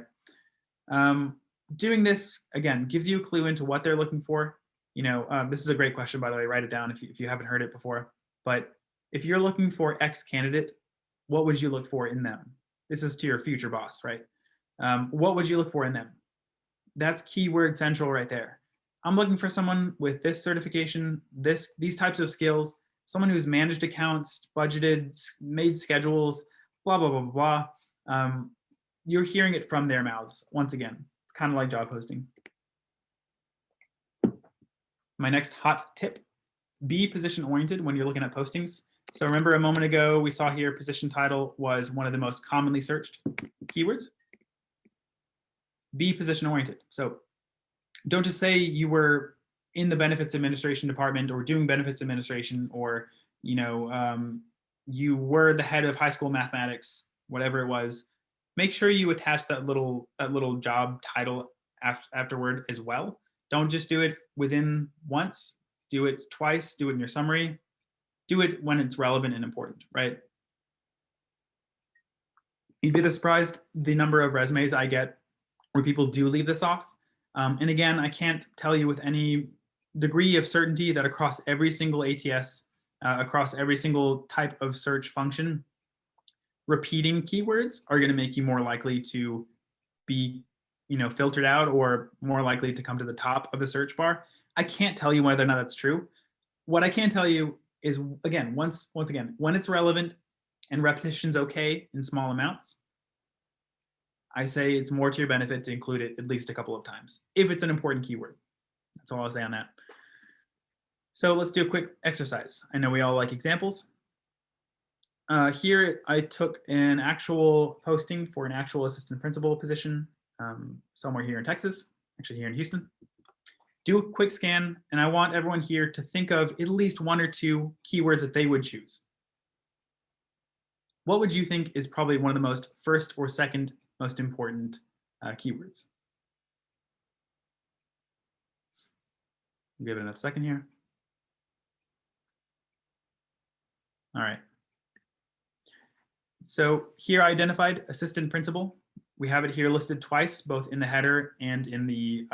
Doing this, again, gives you a clue into what they're looking for. You know, this is a great question, by the way. Write it down if you haven't heard it before. But if you're looking for X candidate, what would you look for in them? This is to your future boss, right? What would you look for in them? That's keyword central right there. I'm looking for someone with this certification, these types of skills, someone who's managed accounts, budgeted, made schedules, blah, blah, blah, blah, blah. You're hearing it from their mouths. Once again, it's kind of like job posting. My next hot tip, be position oriented when you're looking at postings. So remember a moment ago, we saw here position title was one of the most commonly searched keywords. Be position oriented. So don't just say you were in the benefits administration department or doing benefits administration, or you were the head of high school mathematics, whatever it was. Make sure you attach that little job title afterward as well. Don't just do it within once. Do it twice. Do it in your summary. Do it when it's relevant and important, right? You'd be surprised the number of resumes I get where people do leave this off. And again, I can't tell you with any degree of certainty that across every single ATS, across every single type of search function, repeating keywords are going to make you more likely to be, filtered out or more likely to come to the top of the search bar. I can't tell you whether or not that's true. What I can tell you is, again, once again, when it's relevant and repetition's okay in small amounts, I say it's more to your benefit to include it at least a couple of times if it's an important keyword. That's all I'll say on that. So let's do a quick exercise. I know we all like examples. Here I took an actual posting for an actual assistant principal position somewhere here in Texas, actually here in Houston. Do a quick scan, and I want everyone here to think of at least 1 or 2 keywords that they would choose. What would you think is probably one of the most first or second most important keywords? Give it a second here. All right. So here I identified assistant principal. We have it here listed twice, both in the header and in the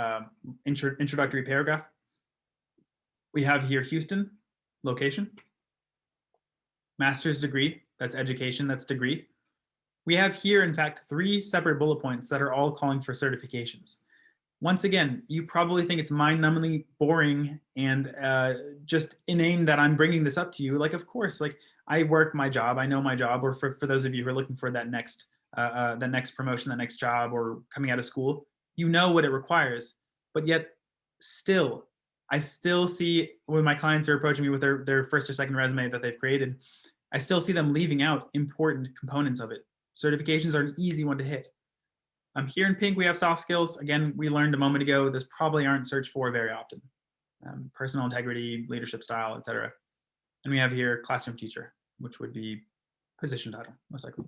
introductory paragraph. We have here Houston, location. Master's degree, that's education, that's degree. We have here, in fact, 3 separate bullet points that are all calling for certifications. Once again, you probably think it's mind-numbingly boring and just inane that I'm bringing this up to you. Like, of course, like I work my job, I know my job, or for those of you who are looking for that next promotion, that next job, or coming out of school, you know what it requires. But yet, I still see when my clients are approaching me with their first or second resume that they've created, I still see them leaving out important components of it. Certifications are an easy one to hit. Here in pink, we have soft skills. Again, we learned a moment ago, this probably aren't searched for very often. Personal integrity, leadership style, etc. And we have here classroom teacher, which would be position title, most likely.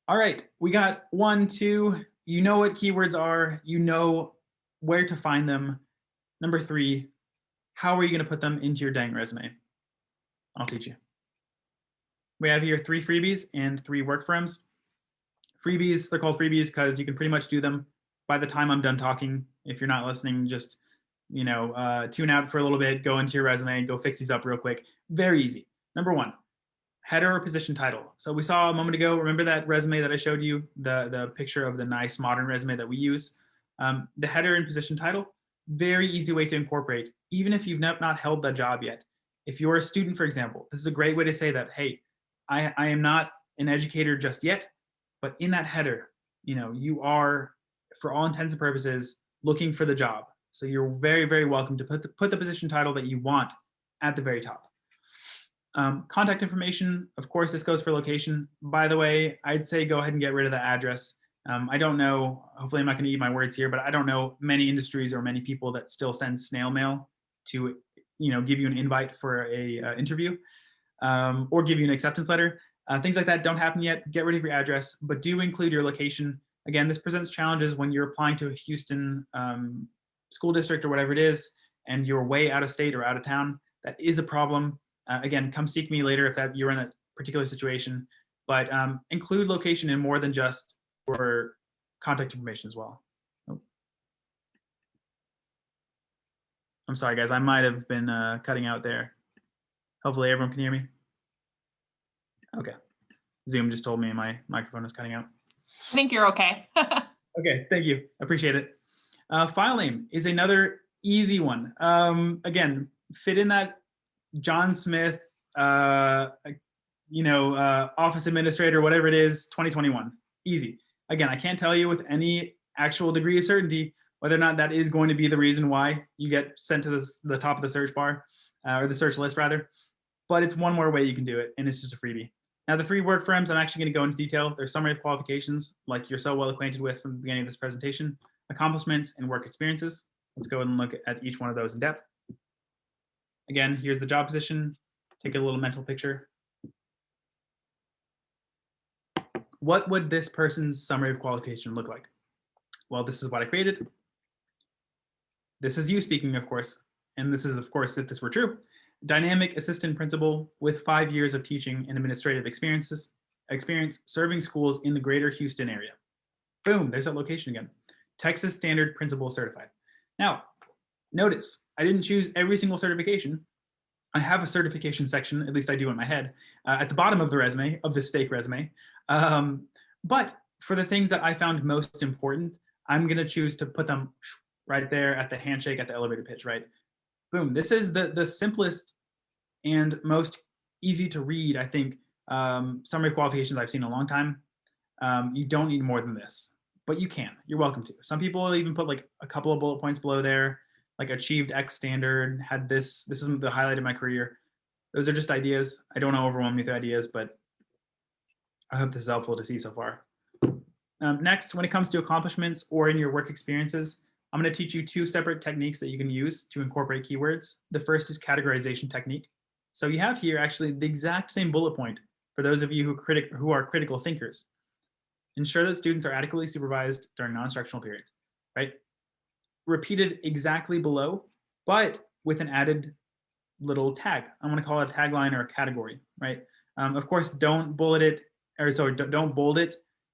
All right, we got 1, 2. You know what keywords are. You know where to find them. Number 3, how are you going to put them into your dang resume? I'll teach you. We have here 3 freebies and 3 work forms. Freebies, they're called freebies because you can pretty much do them by the time I'm done talking. If you're not listening, just tune out for a little bit, go into your resume, go fix these up real quick. Very easy. Number 1, header or position title. So we saw a moment ago, remember that resume that I showed you, the picture of the nice modern resume that we use? The header and position title, very easy way to incorporate, even if you've not held that job yet. If you're a student, for example, this is a great way to say that, hey, I am not an educator just yet, but in that header, you are, for all intents and purposes, looking for the job. So you're very, very welcome to put the position title that you want at the very top. Contact information, of course, this goes for location. By the way, I'd say go ahead and get rid of the address. I don't know, hopefully I'm not going to eat my words here, but I don't know many industries or many people that still send snail mail to, give you an invite for a interview, or give you an acceptance letter. Things like that don't happen yet. Get rid of your address, but do include your location. Again, this presents challenges when you're applying to a Houston school district or whatever it is, and you're way out of state or out of town. That is a problem. Again, come seek me later if you're in a particular situation, but include location in more than just your contact information as well. Oh. I'm sorry, guys. I might have been cutting out there. Hopefully everyone can hear me. Okay. Zoom just told me my microphone is cutting out. I think you're okay. Okay, thank you. Appreciate it. File name is another easy one. Again, fit in that John Smith, office administrator, whatever it is, 2021. Easy. Again, I can't tell you with any actual degree of certainty whether or not that is going to be the reason why you get sent to the top of the search bar, or the search list rather. But it's one more way you can do it, and it's just a freebie. Now, the 3 work firms, I'm actually going to go into detail. There's summary of qualifications, like you're so well acquainted with from the beginning of this presentation, accomplishments, and work experiences. Let's go ahead and look at each one of those in depth. Again, here's the job position. Take a little mental picture. What would this person's summary of qualification look like? Well, this is what I created. This is you speaking, of course. And this is, of course, if this were true. Dynamic assistant principal with 5 years of teaching and administrative experience serving schools in the greater Houston area. Boom, there's that location again. Texas Standard Principal Certified. Now, notice, I didn't choose every single certification. I have a certification section, at least I do in my head, at the bottom of the resume, of this fake resume. But for the things that I found most important, I'm going to choose to put them right there at the handshake, at the elevator pitch, right? Boom. This is the simplest and most easy to read, I think, summary of qualifications I've seen in a long time. You don't need more than this, but you can. You're welcome to. Some people will even put like a couple of bullet points below there, like achieved X standard, had this. This is the highlight of my career. Those are just ideas. I don't want to overwhelm you with ideas, but I hope this is helpful to see so far. Next, when it comes to accomplishments or in your work experiences, I'm going to teach you 2 separate techniques that you can use to incorporate keywords. The first is categorization technique. So you have here actually the exact same bullet point for those of you who are critical thinkers. Ensure that students are adequately supervised during non-instructional periods, right? Repeated exactly below, but with an added little tag. I'm going to call it a tagline or a category, right? Of course, don't bold it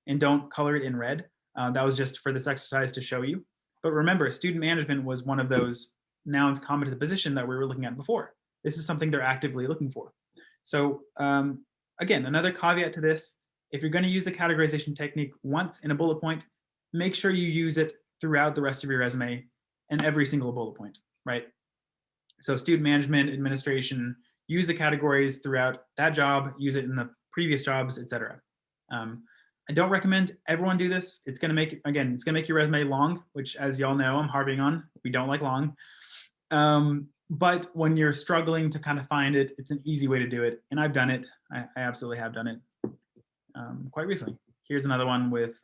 and don't color it in red. That was just for this exercise to show you. But remember, student management was one of those nouns common to the position that we were looking at before. This is something they're actively looking for. So again, another caveat to this, if you're going to use the categorization technique once in a bullet point, make sure you use it throughout the rest of your resume and every single bullet point, right? So student management, administration, use the categories throughout that job, use it in the previous jobs, etc. I don't recommend everyone do this. It's going to make, again, it's going to make your resume long, which, as y'all know, I'm harping on. We don't like long. But when you're struggling to kind of find it, it's an easy way to do it. And I've done it. I absolutely have done it quite recently. Here's another one with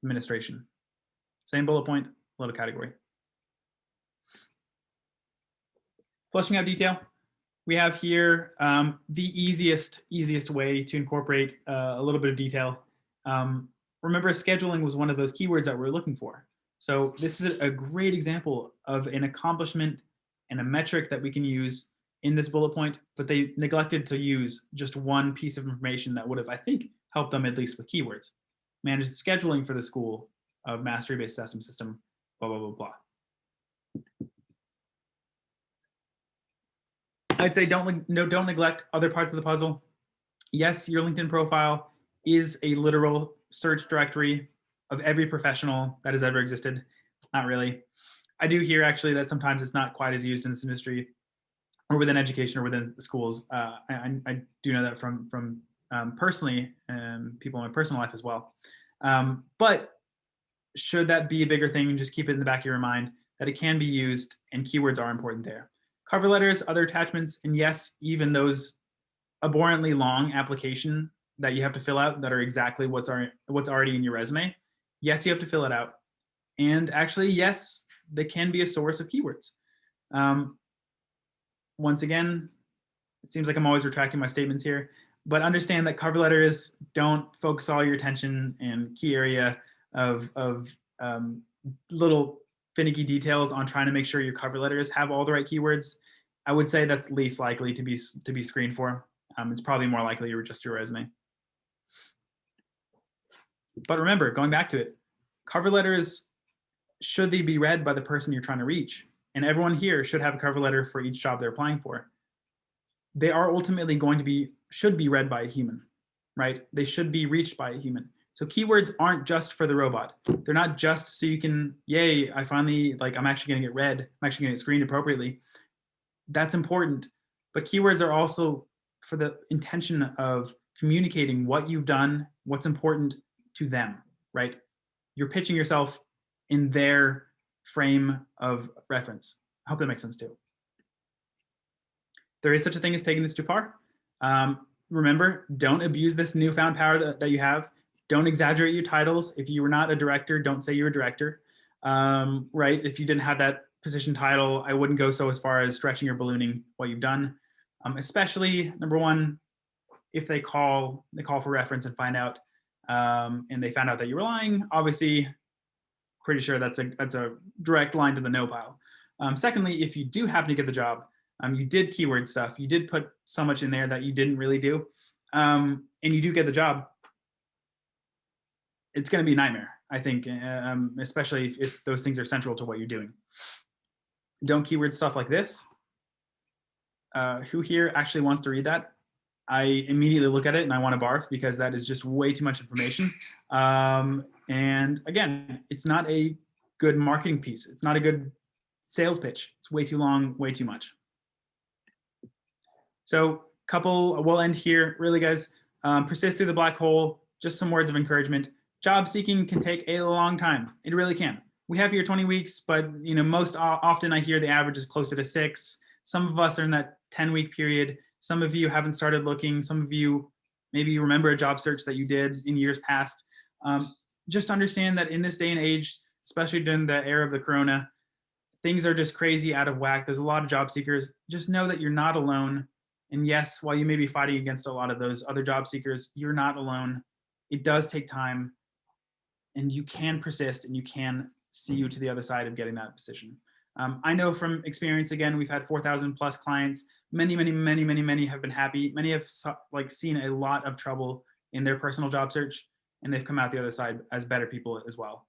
administration. Same bullet point, little category. Fleshing out detail. We have here the easiest way to incorporate a little bit of detail. Remember, scheduling was one of those keywords that we're looking for. So this is a great example of an accomplishment and a metric that we can use in this bullet point, but they neglected to use just one piece of information that would have, I think, helped them at least with keywords. Manage the scheduling for the school of mastery-based assessment system, blah, blah, blah, blah. I'd say don't neglect other parts of the puzzle. Yes, your LinkedIn profile is a literal search directory of every professional that has ever existed. Not really. I do hear actually that sometimes it's not quite as used in this industry or within education or within the schools. I do know that from personally, people in my personal life as well. But should that be a bigger thing, just keep it in the back of your mind that it can be used and keywords are important there. Cover letters, other attachments, and yes, even those abhorrently long application that you have to fill out that are exactly what's already in your resume. Yes, you have to fill it out. And actually, yes, they can be a source of keywords. Once again, it seems like I'm always retracting my statements here, but understand that cover letters don't focus all your attention and key area of little finicky details on trying to make sure your cover letters have all the right keywords. I would say that's least likely to be screened for. It's probably more likely just your resume. But remember, going back to it, cover letters, should they be read by the person you're trying to reach? And everyone here should have a cover letter for each job they're applying for. They are ultimately should be read by a human, right? They should be reached by a human. So keywords aren't just for the robot. They're not just so you can, yay, I'm actually gonna get read. I'm actually gonna get screened appropriately. That's important. But keywords are also for the intention of communicating what you've done, what's important to them, right? You're pitching yourself in their frame of reference. I hope that makes sense too. There is such a thing as taking this too far. Remember, don't abuse this newfound power that you have. Don't exaggerate your titles. If you were not a director, don't say you're a director, right? If you didn't have that position title, I wouldn't go so as far as stretching or ballooning what you've done. Especially, number one, if they call for reference and find out, and they found out that you were lying, obviously, pretty sure that's a direct line to the no pile. Secondly, if you do happen to get the job, you did keyword stuff, you did put so much in there that you didn't really do, and you do get the job, it's going to be a nightmare, I think, especially if those things are central to what you're doing. Don't keyword stuff like this. Who here actually wants to read that? I immediately look at it and I want to barf because that is just way too much information. And again, it's not a good marketing piece. It's not a good sales pitch. It's way too long, way too much. So we'll end here. Really, guys, persist through the black hole. Just some words of encouragement. Job seeking can take a long time. It really can. We have here 20 weeks, but most often I hear the average is closer to 6. Some of us are in that 10-week period. Some of you haven't started looking. Some of you maybe you remember a job search that you did in years past. Just understand that in this day and age, especially during the era of the corona, things are just crazy out of whack. There's a lot of job seekers. Just know that you're not alone. And yes, while you may be fighting against a lot of those other job seekers, you're not alone. It does take time, and you can persist, and you can see you to the other side of getting that position. I know from experience, again, we've had 4,000 plus clients. Many have been happy. Many have seen a lot of trouble in their personal job search, and they've come out the other side as better people as well.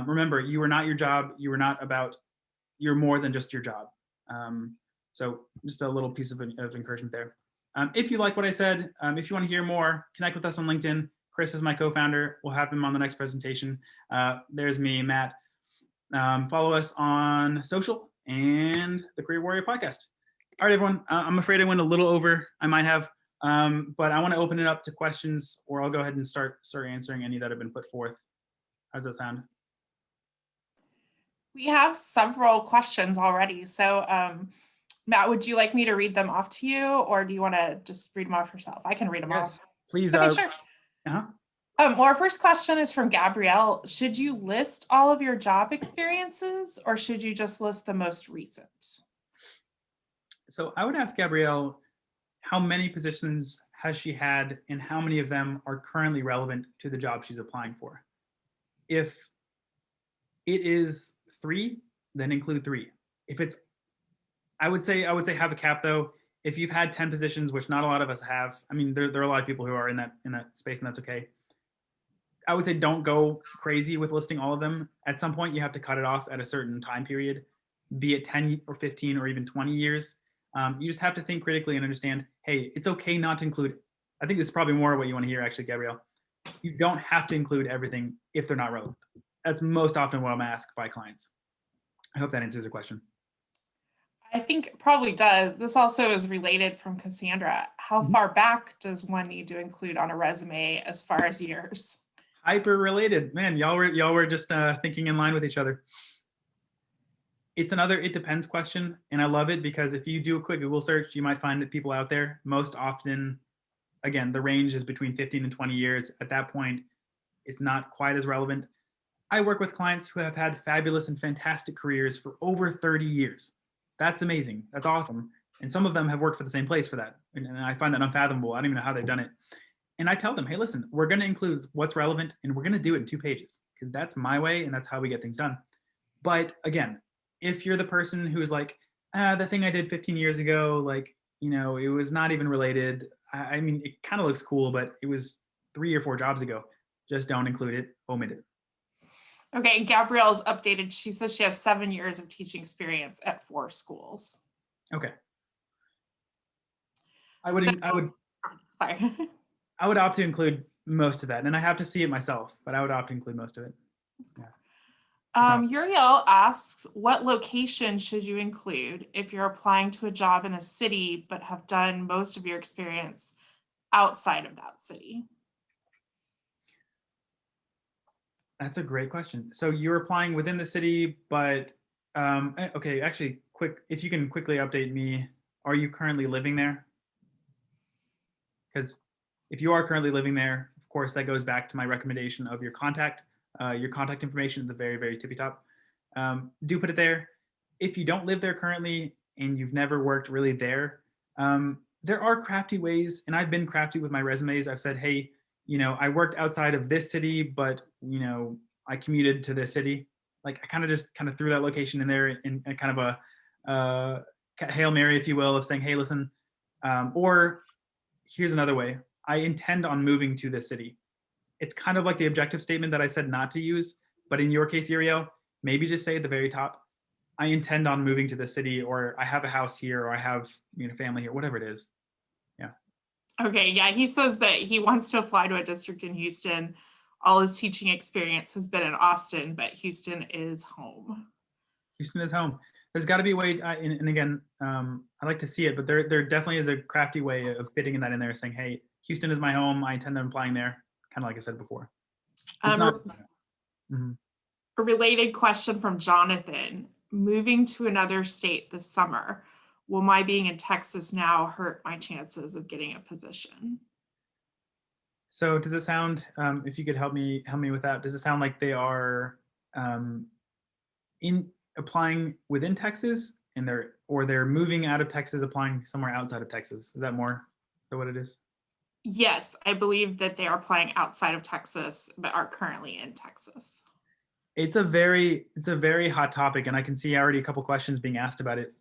Remember, you are not your job. You're more than just your job. So just a little piece of encouragement there. If you like what I said, if you want to hear more, connect with us on LinkedIn. Chris is my co-founder. We'll have him on the next presentation. There's me, Matt. Follow us on social and the Career Warrior podcast. All right, everyone. I'm afraid I went a little over. I might have, but I want to open it up to questions, or I'll go ahead and start answering any that have been put forth. How's that sound? We have several questions already. So Matt, would you like me to read them off to you, or do you want to just read them off yourself? I can read them Yes, off. please. Okay, sure. Well, our first question is from Gabrielle. Should you list all of your job experiences, or should you just list the most recent? So I would ask Gabrielle, how many positions has she had, and how many of them are currently relevant to the job she's applying for? If it is 3, then include 3. If it's, I would say have a cap though. If you've had 10 positions, which not a lot of us have, I mean, there are a lot of people who are in that space, and that's okay. I would say don't go crazy with listing all of them. At some point, you have to cut it off at a certain time period, be it 10 or 15 or even 20 years. You just have to think critically and understand, hey, it's okay not to include. I think this is probably more what you want to hear, actually, Gabrielle. You don't have to include everything if they're not relevant. That's most often what I'm asked by clients. I hope that answers the question. I think it probably does. This also is related from Cassandra. How far back does one need to include on a resume as far as years? Hyper related, man. Y'all were just thinking in line with each other. It's another it depends question, and I love it because if you do a quick Google search, you might find that people out there, most often, again, the range is between 15 and 20 years. At that point, it's not quite as relevant. I work with clients who have had fabulous and fantastic careers for over 30 years. That's amazing. That's awesome. And some of them have worked for the same place for that. And I find that unfathomable. I don't even know how they've done it. And I tell them, hey, listen, we're going to include what's relevant and we're going to do it in 2 pages because that's my way and that's how we get things done. But again, if you're the person who is like, the thing I did 15 years ago, like, you know, it was not even related. I mean, it kind of looks cool, but it was 3 or 4 jobs ago. Just don't include it, omit it. Okay, Gabrielle's updated. She says she has 7 years of teaching experience at 4 schools. Okay. Sorry. I would opt to include most of that, and I have to see it myself, but I would opt to include most of it. Yeah. Uriel asks, what location should you include if you're applying to a job in a city but have done most of your experience outside of that city? That's a great question. So you're applying within the city, but okay, actually, if you can quickly update me, are you currently living there? Because if you are currently living there, of course, that goes back to my recommendation of your contact information at the very, very tippy top. Do put it there. If you don't live there currently and you've never worked really there, there are crafty ways, and I've been crafty with my resumes. I've said, hey, you know, I worked outside of this city, but, you know, I commuted to this city. Like I kind of threw that location in there in kind of a Hail Mary, if you will, of saying, hey, listen, or here's another way. I intend on moving to this city. It's kind of like the objective statement that I said not to use, but in your case, Uriel, maybe just say at the very top, I intend on moving to this city, or I have a house here, or I have, you know, family here, whatever it is. Yeah. Okay, yeah, he says that he wants to apply to a district in Houston. All his teaching experience has been in Austin, but Houston is home. Houston is home. There's got to be a way, and again, I like to see it, but there definitely is a crafty way of fitting that in there, saying, hey, Houston is my home. I intend on applying there, kind of like I said before. It's not. A related question from Jonathan. Moving to another state this summer, will my being in Texas now hurt my chances of getting a position? So does it sound, if you could help me with that, does it sound like they are in applying within Texas and they're moving out of Texas, applying somewhere outside of Texas? Is that what it is? Yes, I believe that they are applying outside of Texas, but are currently in Texas. It's a very hot topic, and I can see already a couple questions being asked about it.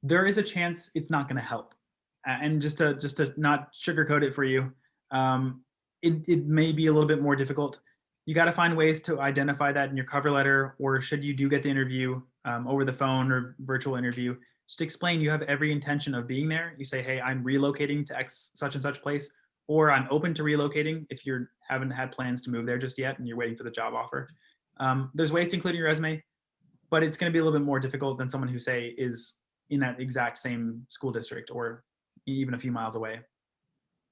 There is a chance it's not going to help, and just to not sugarcoat it for you, it may be a little bit more difficult. You got to find ways to identify that in your cover letter, or should you do get the interview over the phone or virtual interview, just explain you have every intention of being there. You say, hey, I'm relocating to X such and such place, or I'm open to relocating if you haven't had plans to move there just yet and you're waiting for the job offer. There's ways to include in your resume, but it's going to be a little bit more difficult than someone who, say, is in that exact same school district or even a few miles away.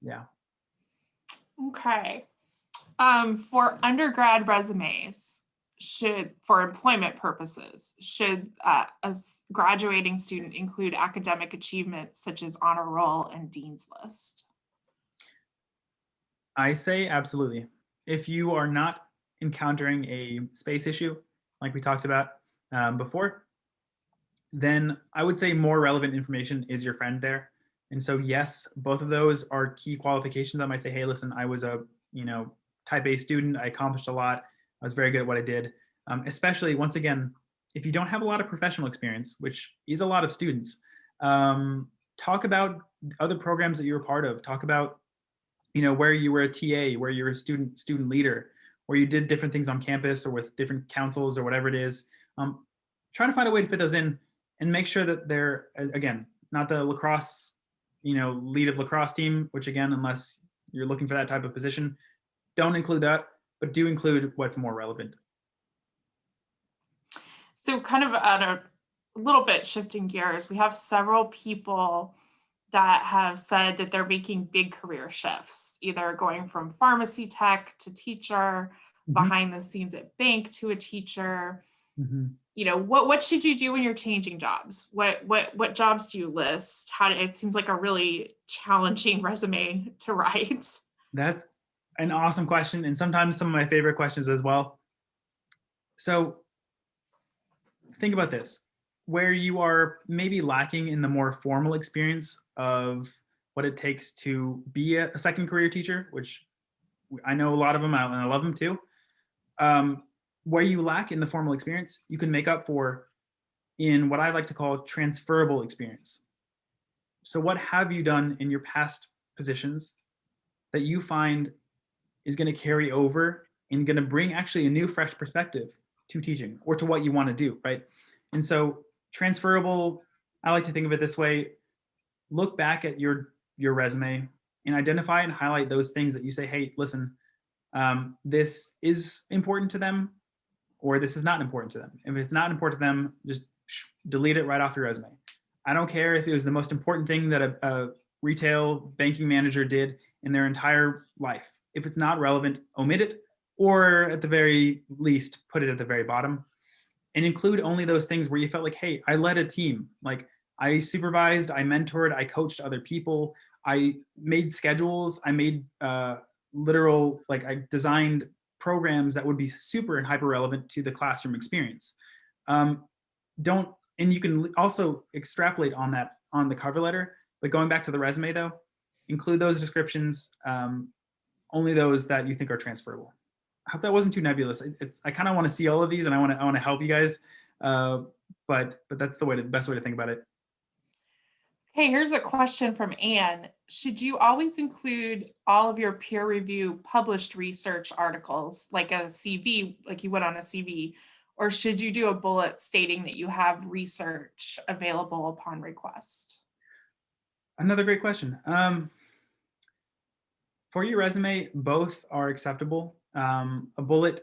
Yeah. Okay. For undergrad resumes, for employment purposes, should a graduating student include academic achievements such as honor roll and dean's list? I say absolutely. If you are not encountering a space issue, like we talked about before, then I would say more relevant information is your friend there. And so, yes, both of those are key qualifications. I might say, hey, listen, I was a, type A student. I accomplished a lot. I was very good at what I did. Especially, once again, if you don't have a lot of professional experience, which is a lot of students, talk about other programs that you were part of. Talk about, where you were a TA, where you were a student leader, where you did different things on campus or with different councils or whatever it is. Try to find a way to fit those in and make sure that they're, again, not the lacrosse, lead of lacrosse team, which again, unless you're looking for that type of position, don't include that, but do include what's more relevant. So kind of at a little bit shifting gears, we have several people that have said that they're making big career shifts, either going from pharmacy tech to teacher, behind the scenes at bank to a teacher. What should you do when you're changing jobs? What jobs do you list? It seems like a really challenging resume to write. That's an awesome question, and sometimes some of my favorite questions as well. So think about this, where you are maybe lacking in the more formal experience of what it takes to be a second career teacher, which I know a lot of them, and I love them too. Where you lack in the formal experience, you can make up for in what I like to call transferable experience. So what have you done in your past positions that you find is going to carry over and going to bring actually a new, fresh perspective to teaching or to what you want to do, right? And so transferable, I like to think of it this way: look back at your resume and identify and highlight those things that you say, hey, listen, this is important to them, or this is not important to them. If it's not important to them, just delete it right off your resume. I don't care if it was the most important thing that a retail banking manager did in their entire life. If it's not relevant, omit it, or at the very least, put it at the very bottom. And include only those things where you felt like, hey, I led a team. Like, I supervised, I mentored, I coached other people, I made schedules, I made I designed programs that would be super and hyper relevant to the classroom experience. And you can also extrapolate on that on the cover letter, but going back to the resume though, include those descriptions, only those that you think are transferable. I hope that wasn't too nebulous. I kind of want to see all of these, and I want to help you guys, but that's the best way to think about it. Okay, here's a question from Anne. Should you always include all of your peer review published research articles, like a CV, like you would on a CV, or should you do a bullet stating that you have research available upon request? Another great question. For your resume, both are acceptable. A bullet,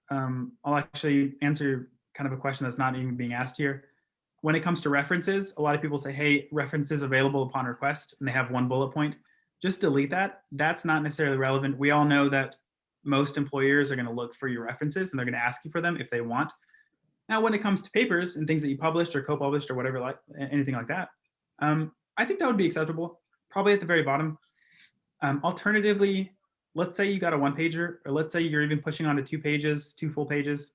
I'll actually answer kind of a question that's not even being asked here. When it comes to references, a lot of people say, hey, references available upon request, and they have one bullet point. Just delete that. That's not necessarily relevant. We all know that most employers are going to look for your references, and they're going to ask you for them if they want. Now, when it comes to papers and things that you published or co-published or whatever, like anything like that, I think that would be acceptable, probably at the very bottom. Alternatively, let's say you got a one-pager, or let's say you're even pushing on to 2 pages, 2 full pages.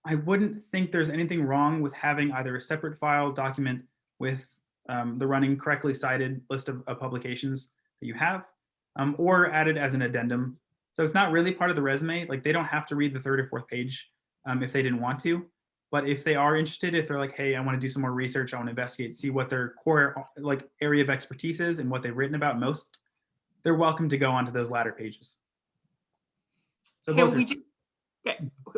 I wouldn't think there's anything wrong with having either a separate file document with the running correctly cited list of publications that you have, or added as an addendum. So it's not really part of the resume. Like, they don't have to read the 3rd or 4th page if they didn't want to. But if they are interested, if they're like, hey, I want to do some more research, I want to investigate, see what their core area of expertise is and what they've written about most, they're welcome to go onto those latter pages. So okay,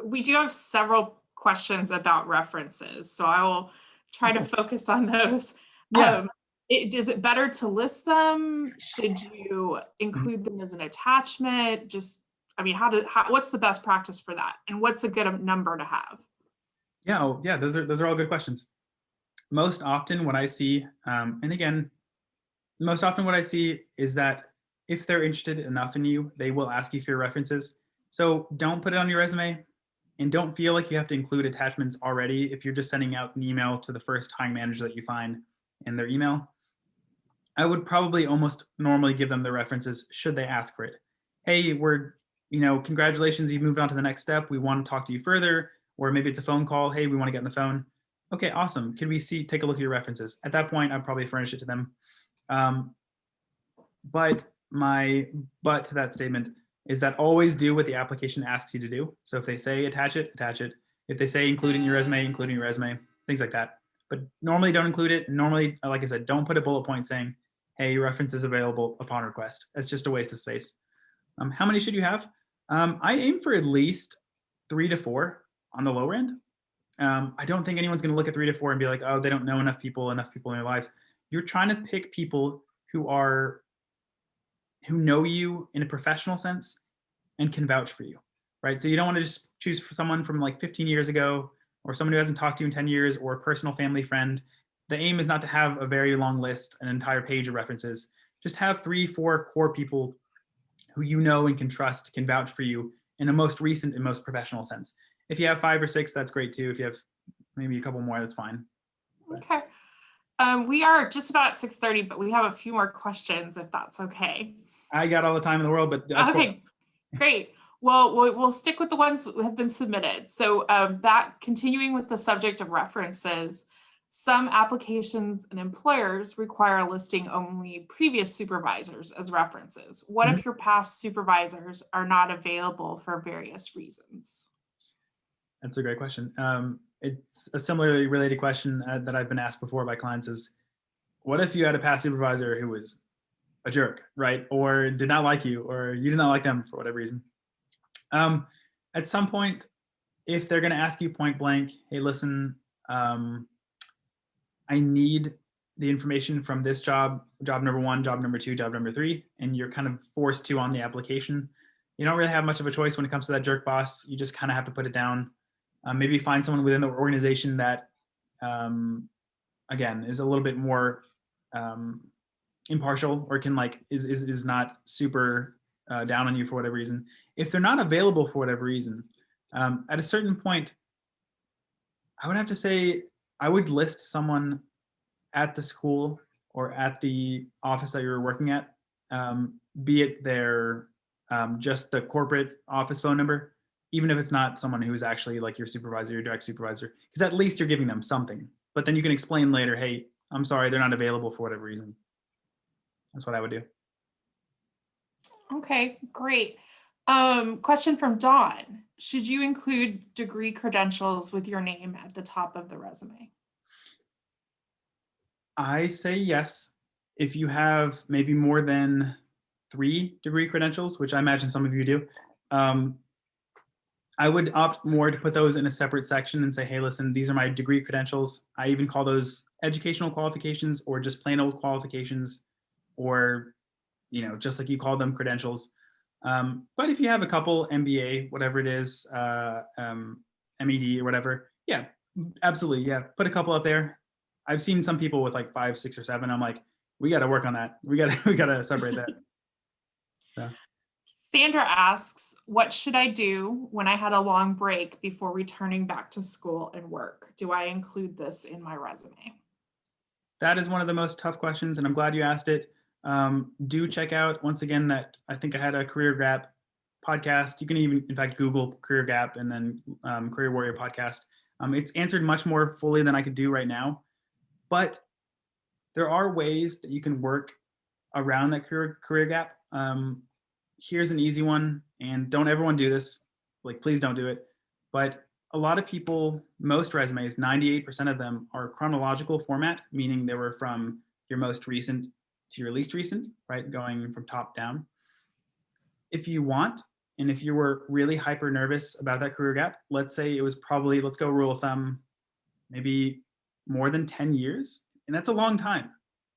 we do have several questions about references, so I will try to focus on those. Yeah. Is it better to list them? Should you include them as an attachment? Just, I mean, what's the best practice for that? And what's a good number to have? Yeah, those are all good questions. Most often what I see, and again, most often what I see is that if they're interested enough in you, they will ask you for your references. So don't put it on your resume, and don't feel like you have to include attachments already if you're just sending out an email to the first hiring manager that you find in their email. I would probably almost normally give them the references should they ask for it. Hey, congratulations, you've moved on to the next step. We want to talk to you further. Or maybe it's a phone call. Hey, we want to get on the phone. Okay, awesome. Can we take a look at your references? At that point, I'd probably furnish it to them. But to that statement, is that always do what the application asks you to do. So if they say attach it, attach it. If they say include it in your resume, include it in your resume, things like that. But normally don't include it. Normally, like I said, don't put a bullet point saying, hey, your reference is available upon request. That's just a waste of space. How many should you have? I aim for at least 3 to 4 on the lower end. I don't think anyone's going to look at 3 to 4 and be like, oh, they don't know enough people in their lives. You're trying to pick people who know you in a professional sense and can vouch for you, right? So you don't want to just choose for someone from like 15 years ago, or someone who hasn't talked to you in 10 years, or a personal family friend. The aim is not to have a very long list, an entire page of references. Just have 3, 4 core people who you know and can trust, can vouch for you in a most recent and most professional sense. If you have 5 or 6, that's great too. If you have maybe a couple more, that's fine. Okay. We are just about at 6:30, but we have a few more questions if that's okay. I got all the time in the world, but okay, great. Well, we'll stick with the ones that have been submitted. So continuing with the subject of references, some applications and employers require listing only previous supervisors as references. What if your past supervisors are not available for various reasons? That's a great question. It's a similarly related question that I've been asked before by clients is, what if you had a past supervisor who was a jerk, right? Or did not like you, or you did not like them for whatever reason? At some point, if they're going to ask you point blank, hey, listen, I need the information from this job number 1, job number 2, job number 3, and you're kind of forced to on the application. You don't really have much of a choice when it comes to that jerk boss. You just kind of have to put it down. Maybe find someone within the organization that, again, is a little bit more impartial, or can is not super down on you for whatever reason. If they're not available for whatever reason, at a certain point, I would have to say I would list someone at the school or at the office that you're working at, be it their just the corporate office phone number, even if it's not someone who is actually like your supervisor, your direct supervisor, because at least you're giving them something. But then you can explain later, hey, I'm sorry, they're not available for whatever reason. That's what I would do. Okay, great. Question from Dawn. Should you include degree credentials with your name at the top of the resume? I say yes. If you have maybe more than 3 degree credentials, which I imagine some of you do, I would opt more to put those in a separate section and say, hey, listen, these are my degree credentials. I even call those educational qualifications, or just plain old qualifications, or, just like you call them, credentials. But if you have a couple, MBA, whatever it is, MED or whatever, yeah, absolutely. Yeah, put a couple up there. I've seen some people with like 5, 6, or 7. I'm like, we got to work on that. We got to separate that. So. Sandra asks, what should I do when I had a long break before returning back to school and work? Do I include this in my resume? That is one of the most tough questions, and I'm glad you asked it. Do check out, once again, that I think I had a Career Gap podcast. You can even, in fact, Google Career Gap and then Career Warrior podcast. It's answered much more fully than I could do right now, but there are ways that you can work around that career gap. Here's an easy one, and don't everyone do this, like, please don't do it. But a lot of people, most resumes, 98% of them are chronological format, meaning they were from your most recent to your least recent, right? Going from top down. If you want, and if you were really hyper nervous about that career gap, let's say it was probably, let's go rule of thumb, maybe more than 10 years. And that's a long time.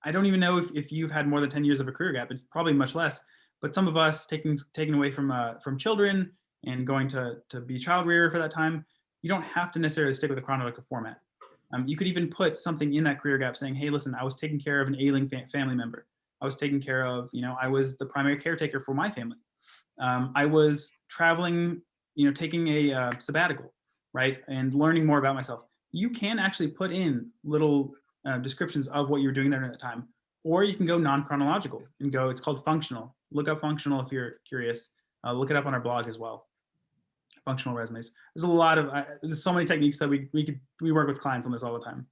I don't even know if you've had more than 10 years of a career gap. It's probably much less. But some of us taken away from children and going to be child rearer for that time, you don't have to necessarily stick with a chronological format. You could even put something in that career gap saying, hey, listen, I was taking care of an ailing family member. I was taking care of, I was the primary caretaker for my family. I was traveling, taking a sabbatical, right? And learning more about myself. You can actually put in little descriptions of what you were doing there at the time. Or you can go non-chronological and go, it's called functional. Look up functional if you're curious. Look it up on our blog as well. Functional resumes. There's a lot of, there's so many techniques that we work with clients on this all the time.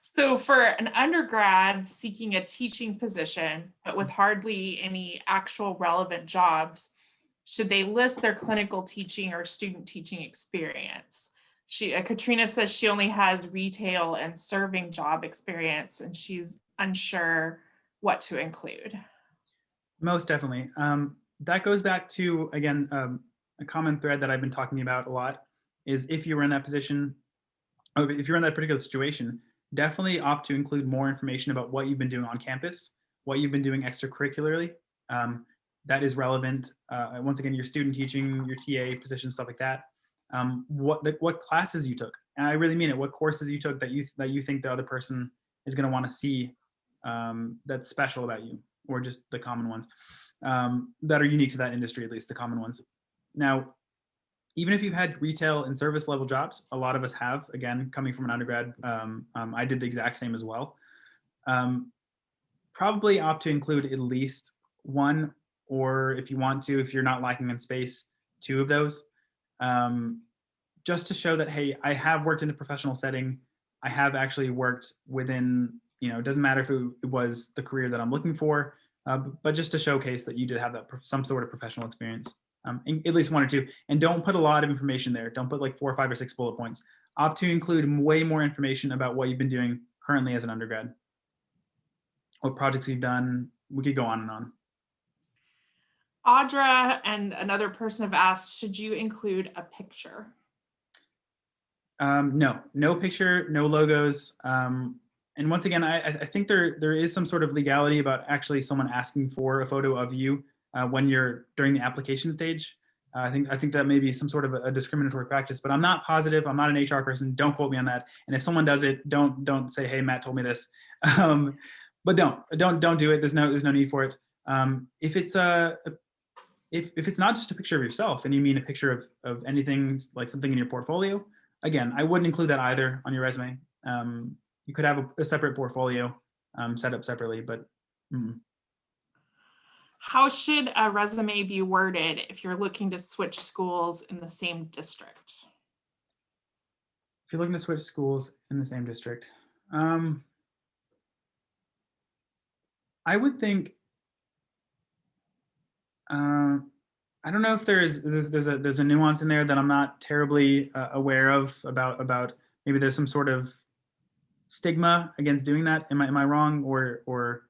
So for an undergrad seeking a teaching position, but with hardly any actual relevant jobs, should they list their clinical teaching or student teaching experience? Katrina says she only has retail and serving job experience, and she's unsure what to include. Most definitely. That goes back to, again, a common thread that I've been talking about a lot is if you were in that position, or if you're in that particular situation, definitely opt to include more information about what you've been doing on campus, what you've been doing extracurricularly. That is relevant. Once again, your student teaching, your TA position, stuff like that. What classes you took, and I really mean it. What courses you took that you think the other person is going to want to see that's special about you, or just the common ones that are unique to that industry, at least the common ones. Now, even if you've had retail and service level jobs, a lot of us have, again, coming from an undergrad, I did the exact same as well. Probably opt to include at least one, or if you want to, if you're not lacking in space, two of those, just to show that, hey, I have worked in a professional setting. I have actually worked within, it doesn't matter if it was the career that I'm looking for, but just to showcase that you did have that some sort of professional experience. At least one or two, and don't put a lot of information there. Don't put like 4, 5, or 6 bullet points. Opt to include way more information about what you've been doing currently as an undergrad, what projects you've done. We could go on and on. Audra and another person have asked, should you include a picture? No picture, no logos. And once again, I think there is some sort of legality about actually someone asking for a photo of you when you're during the application stage. I think that may be some sort of a discriminatory practice, but I'm not positive. I'm not an HR person. Don't quote me on that. And if someone does it, don't say, hey, Matt told me this. But don't do it. There's no need for it. If it's if it's not just a picture of yourself and you mean a picture of anything, like something in your portfolio, again, I wouldn't include that either on your resume. You could have a separate portfolio set up separately, but. How should a resume be worded if you're looking to switch schools in the same district? If you're looking to switch schools in the same district, I would think, I don't know if there's a nuance in there that I'm not terribly aware of about maybe there's some sort of stigma against doing that. Am I wrong, or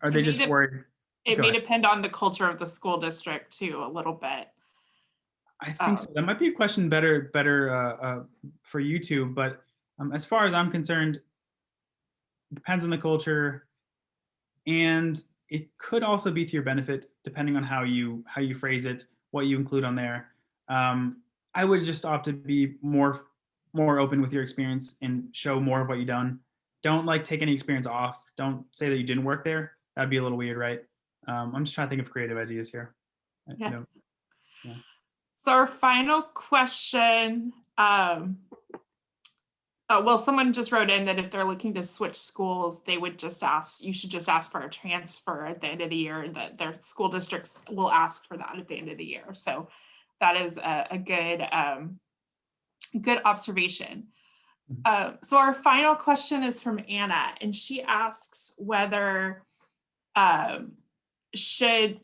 are they just worried? It may depend on the culture of the school district too, a little bit. I think so. That might be a question better for you two, but as far as I'm concerned, it depends on the culture, and it could also be to your benefit depending on how you phrase it, what you include on there. I would just opt to be more open with your experience and show more of what you've done. Don't like take any experience off. Don't say that you didn't work there. That'd be a little weird, right? I'm just trying to think of creative ideas here. Yeah. So our final question, well, someone just wrote in that if they're looking to switch schools, they would just ask, you should just ask for a transfer at the end of the year, and that their school districts will ask for that at the end of the year. So that is a good observation. So our final question is from Anna, and she asks whether should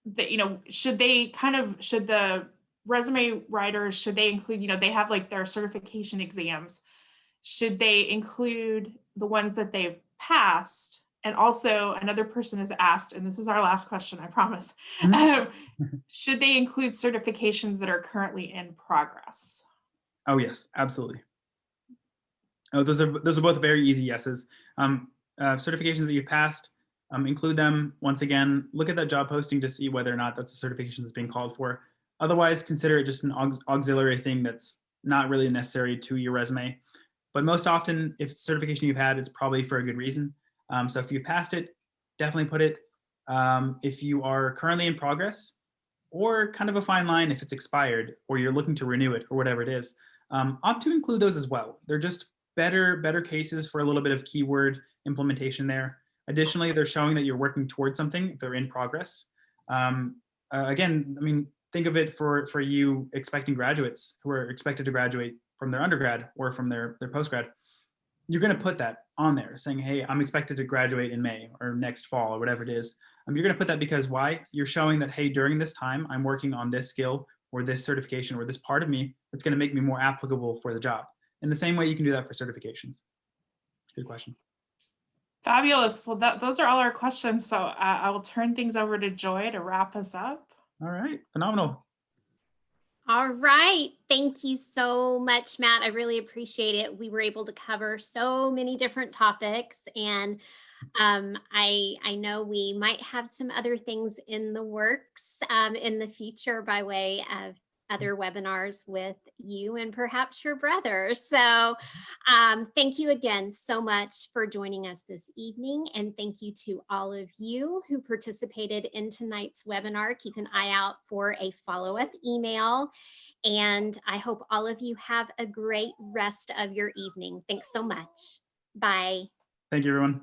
the resume writers, should they include, they have like their certification exams, should they include the ones that they've passed? And also another person has asked, and this is our last question, I promise, should they include certifications that are currently in progress? Oh yes, absolutely. Oh, those are both very easy yeses. Certifications that you've passed, include them. Once again, look at that job posting to see whether or not that's a certification that's being called for. Otherwise, consider it just an auxiliary thing that's not really necessary to your resume. But most often, if it's a certification you've had, it's probably for a good reason. So if you've passed it, definitely put it. If you are currently in progress, or kind of a fine line if it's expired, or you're looking to renew it, or whatever it is, opt to include those as well. They're just better cases for a little bit of keyword implementation there. Additionally, they're showing that you're working towards something if they're in progress. Again, I mean, think of it for you expecting graduates who are expected to graduate from their undergrad or from their postgrad. you're going to put that on there saying, hey, I'm expected to graduate in May or next fall or whatever it is. You're going to put that because why? You're showing that, hey, during this time, I'm working on this skill or this certification or this part of me that's going to make me more applicable for the job. In the same way, you can do that for certifications. Good question. Fabulous. Well, those are all our questions. So I will turn things over to Joy to wrap us up. All right, phenomenal. All right. Thank you so much, Matt. I really appreciate it. We were able to cover so many different topics, and I know we might have some other things in the works in the future by way of other webinars with you and perhaps your brother. So thank you again so much for joining us this evening. And thank you to all of you who participated in tonight's webinar. Keep an eye out for a follow-up email. And I hope all of you have a great rest of your evening. Thanks so much. Bye. Thank you, everyone.